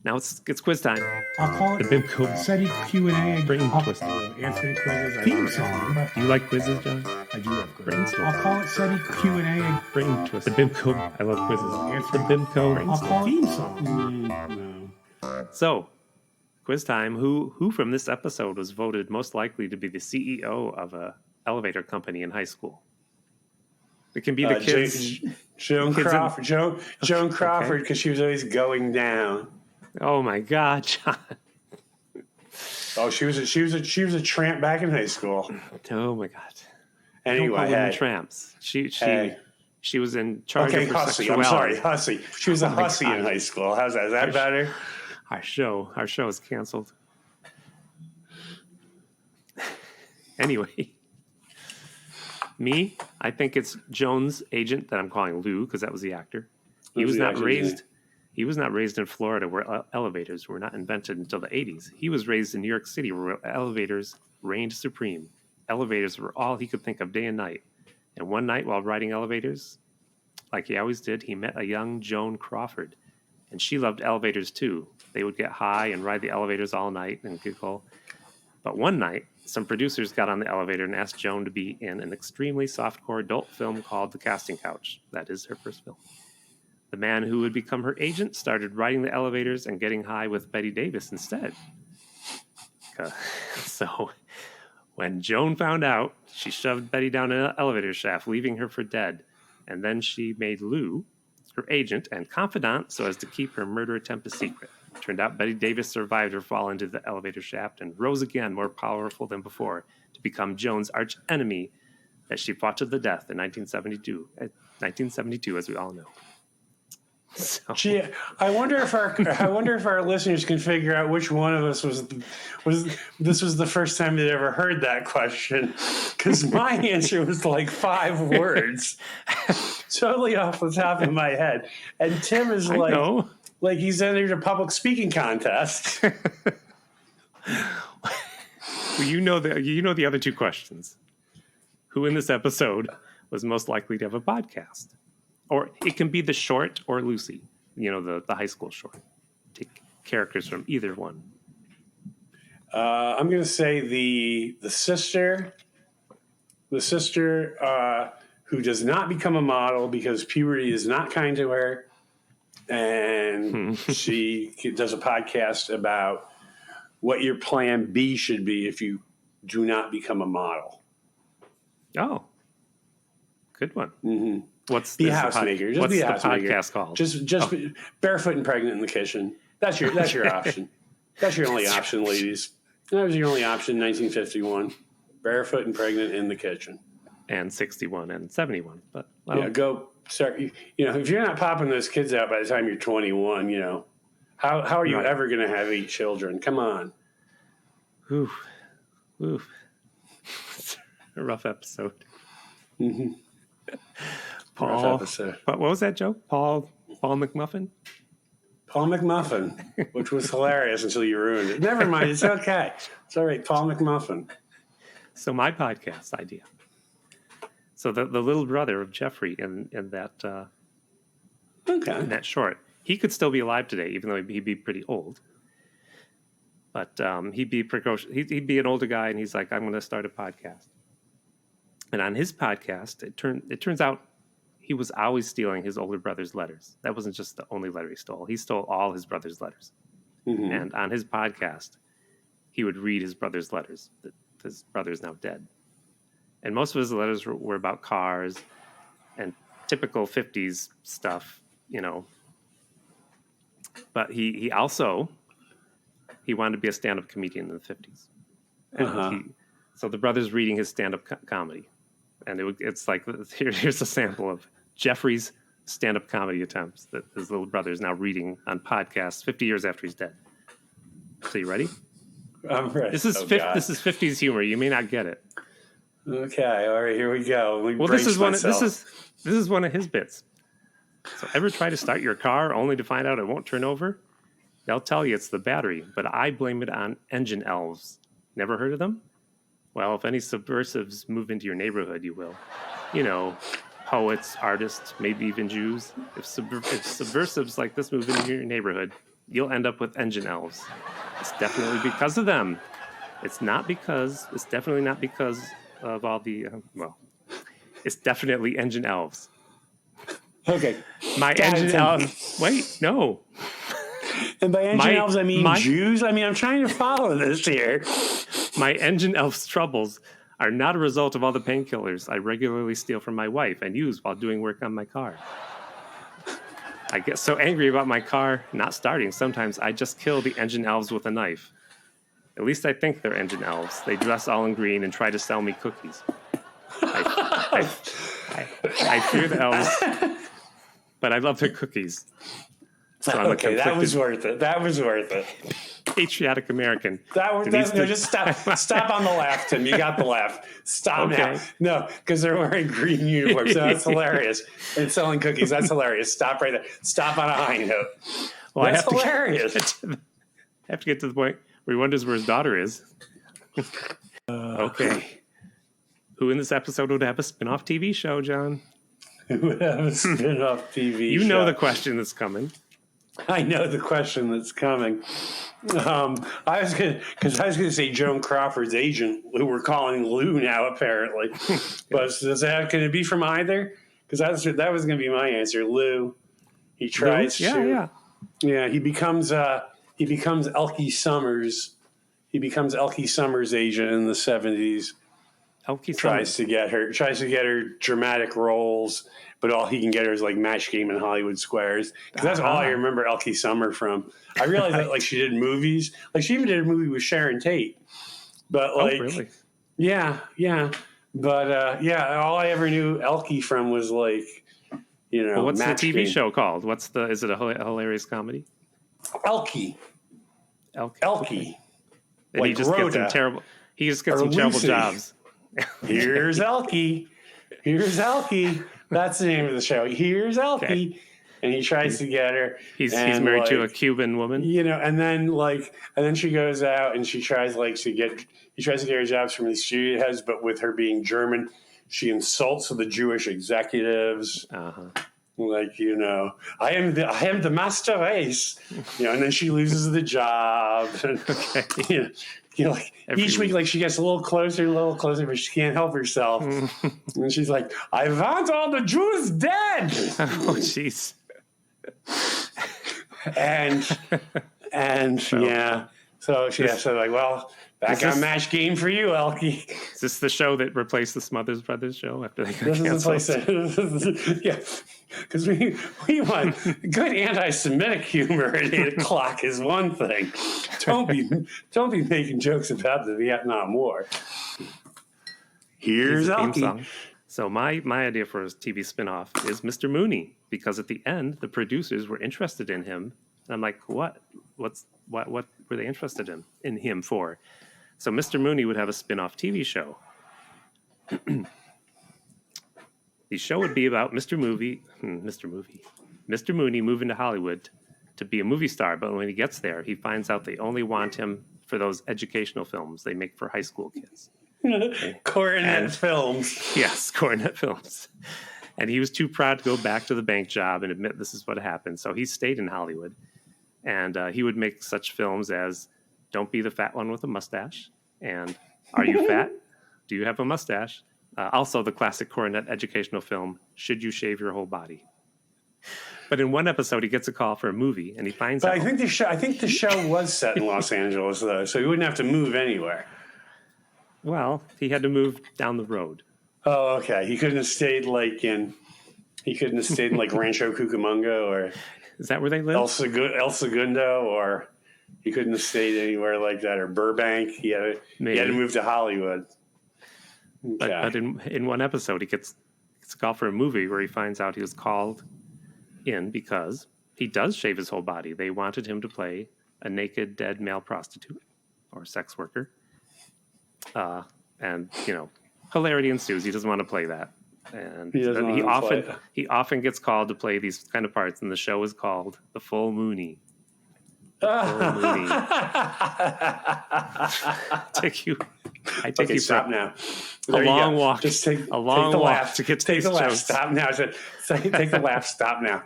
A: now it's quiz time.
D: I'll call it
A: the Bib Cool
D: SETI Q&A.
A: Brain twist.
D: Answering quizzes.
A: Theme song. Do you like quizzes, John?
D: I do love quizzes.
A: Brainstorm.
D: I'll call it SETI Q&A.
A: Brain twist. The Bib Cool. I love quizzes. The Bib Cool.
D: I'll call it
A: theme song.
D: No.
A: So, quiz time. Who from this episode was voted most likely to be the CEO of a elevator company in high school? It can be the kids.
B: Joan Crawford. Joan Crawford, because she was always going down.
A: Oh my God, John!
B: Oh, she was a tramp back in high school.
A: Oh my God!
B: Anyway,
A: tramps. She was in charge of her
B: hussy.
A: sexuality.
B: I'm sorry, hussy. She was a hussy in high school. How's that? Is that better?
A: Our show is canceled. Anyway, I think it's Joan's agent that I'm calling Lou because that was the actor. He was not raised in Florida where elevators were not invented until the 80s. He was raised in New York City where elevators reigned supreme. Elevators were all he could think of day and night. And one night while riding elevators, like he always did, he met a young Joan Crawford. And she loved elevators too. They would get high and ride the elevators all night and giggle. But one night, some producers got on the elevator and asked Joan to be in an extremely softcore adult film called The Casting Couch. That is her first film. The man who would become her agent started riding the elevators and getting high with Betty Davis instead. So when Joan found out, she shoved Betty down an elevator shaft, leaving her for dead. And then she made Lou her agent and confidant so as to keep her murder attempt a secret. Turned out Betty Davis survived her fall into the elevator shaft and rose again more powerful than before to become Joan's arch enemy, as she fought to the death in 1972, as we all know. So,
B: Gee, I wonder if our listeners can figure out which one of us was this was the first time they'd ever heard that question, because my answer was like 5 words, totally off the top of my head, and Tim is
A: I know.
B: like he's entered a public speaking contest.
A: Well, you know the other 2 questions. Who in this episode was most likely to have a podcast? Or it can be the short or Lucy, the high school short. Take characters from either one.
B: I'm going to say the sister who does not become a model because puberty is not kind to her, and she does a podcast about what your plan B should be if you do not become a model.
A: Oh, good one.
B: Mm-hmm.
A: What's
B: Be a
A: this
B: housemaker. Just
A: what's
B: be a
A: the
B: housemaker.
A: podcast called?
B: Just be barefoot and pregnant in the kitchen. That's your option. That's your only option, ladies. That was your only option in 1951. Barefoot and pregnant in the kitchen.
A: And 61 and 71. But
B: Go start. If you're not popping those kids out by the time you're 21, how are you
A: Right.
B: ever going to have 8 children? Come on.
A: Oof. A rough episode.
B: Mm-hmm.
A: Paul.
B: Rough episode.
A: What was that joke? Paul McMuffin?
B: Paul McMuffin, which was hilarious until you ruined it. Never mind. It's okay. It's all right. Paul McMuffin.
A: So my podcast idea. So the little brother of Jeffrey in that
B: Okay.
A: in that short, he could still be alive today, even though he'd be pretty old. But he'd be precocious. He'd be an older guy, and he's like, "I'm going to start a podcast." And on his podcast, it turns out he was always stealing his older brother's letters. That wasn't just the only letter he stole. He stole all his brother's letters.
B: Mm-hmm.
A: And on his podcast, he would read his brother's letters. His brother's now dead. And most of his letters were about cars and typical 50s stuff, But he also wanted to be a stand-up comedian in the 50s. And so the brother's reading his stand-up comedy. And it's like, here's a sample of Jeffrey's stand-up comedy attempts that his little brother is now reading on podcasts 50 years after he's dead. So you ready?
B: I'm ready.
A: This is
B: God.
A: this is 50s humor. You may not get it.
B: Okay. All right. Here we go.
A: This is one of his bits. So ever try to start your car only to find out it won't turn over? They'll tell you it's the battery, but I blame it on engine elves. Never heard of them? Well, if any subversives move into your neighborhood, you will. Poets, artists, maybe even Jews. If subversives like this move into your neighborhood, you'll end up with engine elves. It's definitely because of them. It's definitely not because of all the, it's definitely engine elves.
B: Okay.
A: My
B: God,
A: engine
B: it's
A: elves. Wait, no.
B: And by engine
A: My-
B: elves, I mean
A: my-
B: Jews. I mean, I'm trying to follow this here.
A: My engine elf's troubles are not a result of all the painkillers I regularly steal from my wife and use while doing work on my car. I get so angry about my car not starting, sometimes I just kill the engine elves with a knife. At least I think they're engine elves. They dress all in green and try to sell me cookies. I fear the elves, but I love their cookies. So I'm
B: Okay,
A: a
B: that was
A: conflicted
B: worth it.
A: patriotic American.
B: No, just stop on the laugh, Tim. You got the laugh. Stop
A: Okay.
B: now. No, because they're wearing green uniforms. So that's hilarious. And selling cookies. That's hilarious. Stop right there. Stop on a high note.
A: Well,
B: That's hilarious.
A: I have to get to the point where he wonders where his daughter is. Okay. Who in this episode would have a spin-off TV show, John?
B: Who would have a spin-off TV
A: You
B: show?
A: know the question that's coming.
B: I know the question that's coming. I was gonna say Joan Crawford's agent, who we're calling Lou now, apparently. But is that going to be from either? Because that was going to be my answer. Lou. He tries
A: Yeah.
B: Yeah. He becomes Elkie Summers. He becomes Elkie Summers' agent in the 70s.
A: Elkie
B: Tries to get her dramatic roles, but all he can get her is like Match Game and Hollywood Squares. Because that's all I remember Elkie Summer from. I realized that she did movies. She even did a movie with Sharon Tate. But
A: Oh, really?
B: yeah. But yeah, all I ever knew Elkie from was like,
A: Well, what's the
B: Match
A: TV
B: Game.
A: show called? Is it a hilarious comedy?
B: Elkie.
A: Elkie.
B: Elkie.
A: And he
B: Like
A: just gets
B: Rhoda.
A: some terrible. He just gets
B: Or
A: some terrible
B: Lucy.
A: jobs.
B: Here's Elkie. Here's Elkie. That's the name of the show. Here's Elkie.
A: Okay.
B: And he tries to get her.
A: He's
B: and,
A: married to a
B: like,
A: Cuban woman.
B: and then she goes out and she tries he tries to get her jobs from the studio heads, but with her being German, she insults the Jewish executives.
A: Uh-huh.
B: Like, I am the master race, and then she loses the job. And,
A: Okay.
B: like
A: Every
B: each week, like she gets a little closer, but she can't help herself. And she's like, I want all the Jews dead.
A: Oh, jeez.
B: and yeah. So like, well, back
A: this-
B: on Match Game for you, Elkie.
A: Is this the show that replaced the Smothers Brothers show after they got
B: This is the place
A: canceled?
B: yeah. Because we want good anti-Semitic humor at 8:00 is one thing. Don't be making jokes about the Vietnam War. Here's
A: The theme
B: Elkie.
A: song. So my idea for a TV spinoff is Mr. Mooney, because at the end the producers were interested in him. And I'm like, what were they interested in him for? So Mr. Mooney would have a spin-off TV show. The show would be about Mr. Mooney moving to Hollywood to be a movie star, but when he gets there, he finds out they only want him for those educational films they make for high school kids.
B: Coronet Films.
A: Yes, Coronet Films. And he was too proud to go back to the bank job and admit this is what happened. So he stayed in Hollywood. And he would make such films as Don't Be the Fat One with a Mustache and Are You Fat? Do You Have a Mustache? Also the classic Coronet educational film, Should You Shave Your Whole Body? But in one episode, he gets a call for a movie, and he finds
B: But
A: out.
B: I think the show was set in Los Angeles, though, so he wouldn't have to move anywhere.
A: Well, he had to move down the road.
B: Oh, okay. He couldn't have stayed like Rancho Cucamonga or
A: Is that where they live?
B: El Segundo, or he couldn't have stayed anywhere like that, or Burbank. He had to move to Hollywood.
A: But in one episode, he gets a call for a movie where he finds out he was called in because he does shave his whole body. They wanted him to play a naked, dead male prostitute or sex worker. And, hilarity ensues. He doesn't want to play that. And he often gets called to play these kind of parts, and the show is called The Full Mooney. I take you
B: stop
A: for
B: now.
A: a
B: There you
A: long
B: go.
A: walk.
B: Just take
A: a long
B: the
A: walk
B: laugh.
A: to get to
B: take
A: these
B: the laugh.
A: shows.
B: Stop now. Take the laugh. Stop now.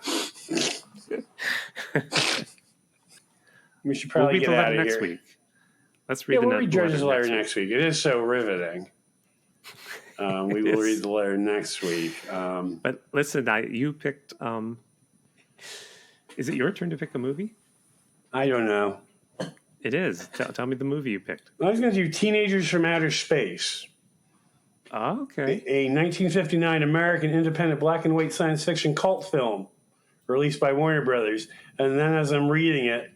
B: We should
A: We'll
B: probably
A: read
B: get
A: the
B: out
A: letter
B: of
A: next
B: here.
A: week. Let's read
B: Yeah,
A: the
B: we'll read George's letter
A: week.
B: next week. It is so riveting. We will read the letter next week.
A: But listen, you picked. Is it your turn to pick a movie?
B: I don't know.
A: It is. Tell me the movie you picked.
B: I was going to do Teenagers from Outer Space,
A: Oh, okay.
B: a 1959 American independent black and white science fiction cult film released by Warner Brothers. And then as I'm reading it,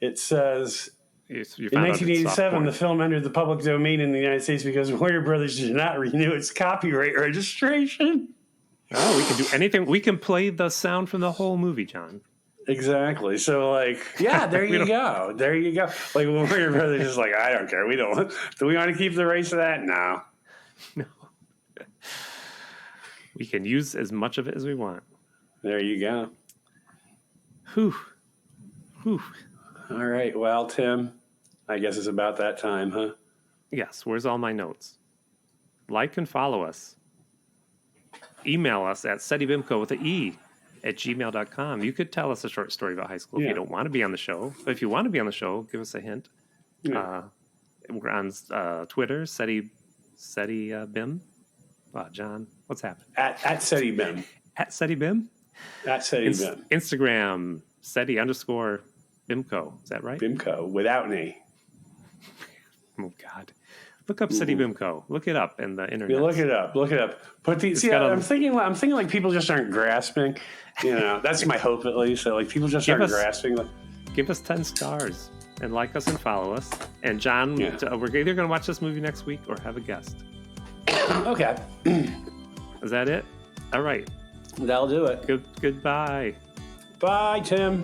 B: it says,
A: You
B: in
A: found out it's
B: 1987,
A: soft
B: the
A: porn.
B: film entered the public domain in the United States because Warner Brothers did not renew its copyright registration.
A: Oh, we can do anything. We can play the sound from the whole movie, John.
B: Exactly. So, there you go. There you go. Like, Warner Brothers is like, I don't care. Do we want to keep the rights to that? No.
A: No. We can use as much of it as we want.
B: There you go.
A: Whew.
B: All right. Well, Tim, I guess it's about that time, huh?
A: Yes, where's all my notes? Like and follow us. Email us at SetiBimco with an E at gmail.com. You could tell us a short story about high school if
B: Yeah.
A: you don't want to be on the show. But if you want to be on the show, give us a hint.
B: Yeah.
A: We're on Twitter, SetiBim. John, what's happening?
B: At SETI BIM.
A: At SetiBim.
B: At SETI BIM.
A: Instagram, SETI_Bimco. Is that right?
B: BIMCO without an E.
A: Oh, God. Look up SetiBimco. Look it up in the internet.
B: Yeah, look it up. But I'm thinking like people just aren't grasping. That's my hope at least. That people just
A: Give
B: aren't
A: us-
B: grasping.
A: Give us 10 stars and like us and follow us. And John,
B: Yeah.
A: we're either going to watch this movie next week or have a guest.
B: Okay,
A: Is that it? All right.
B: that'll do it.
A: Goodbye.
B: Bye, Tim.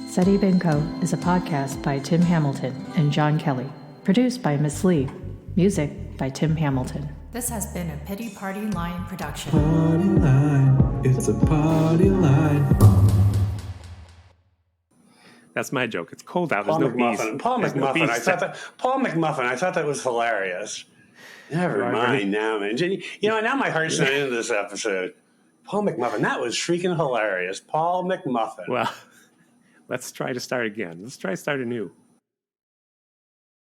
C: SETI BIMCO is a podcast by Tim Hamilton and John Kelly, produced by Miss Lee, music by Tim Hamilton. This has been a Pity Party Line production.
E: Party line, it's a party line.
A: That's my joke. It's cold out. There's
B: Paul
A: no bees.
B: McMuffin. Paul
A: There's no
B: McMuffin.
A: bees.
B: Paul McMuffin. I thought that was hilarious. Never
A: Right,
B: mind now, man. You know, now my heart's not into this episode. Paul McMuffin. That was freaking hilarious. Paul McMuffin.
A: Well, let's try to start again. Let's try to start anew.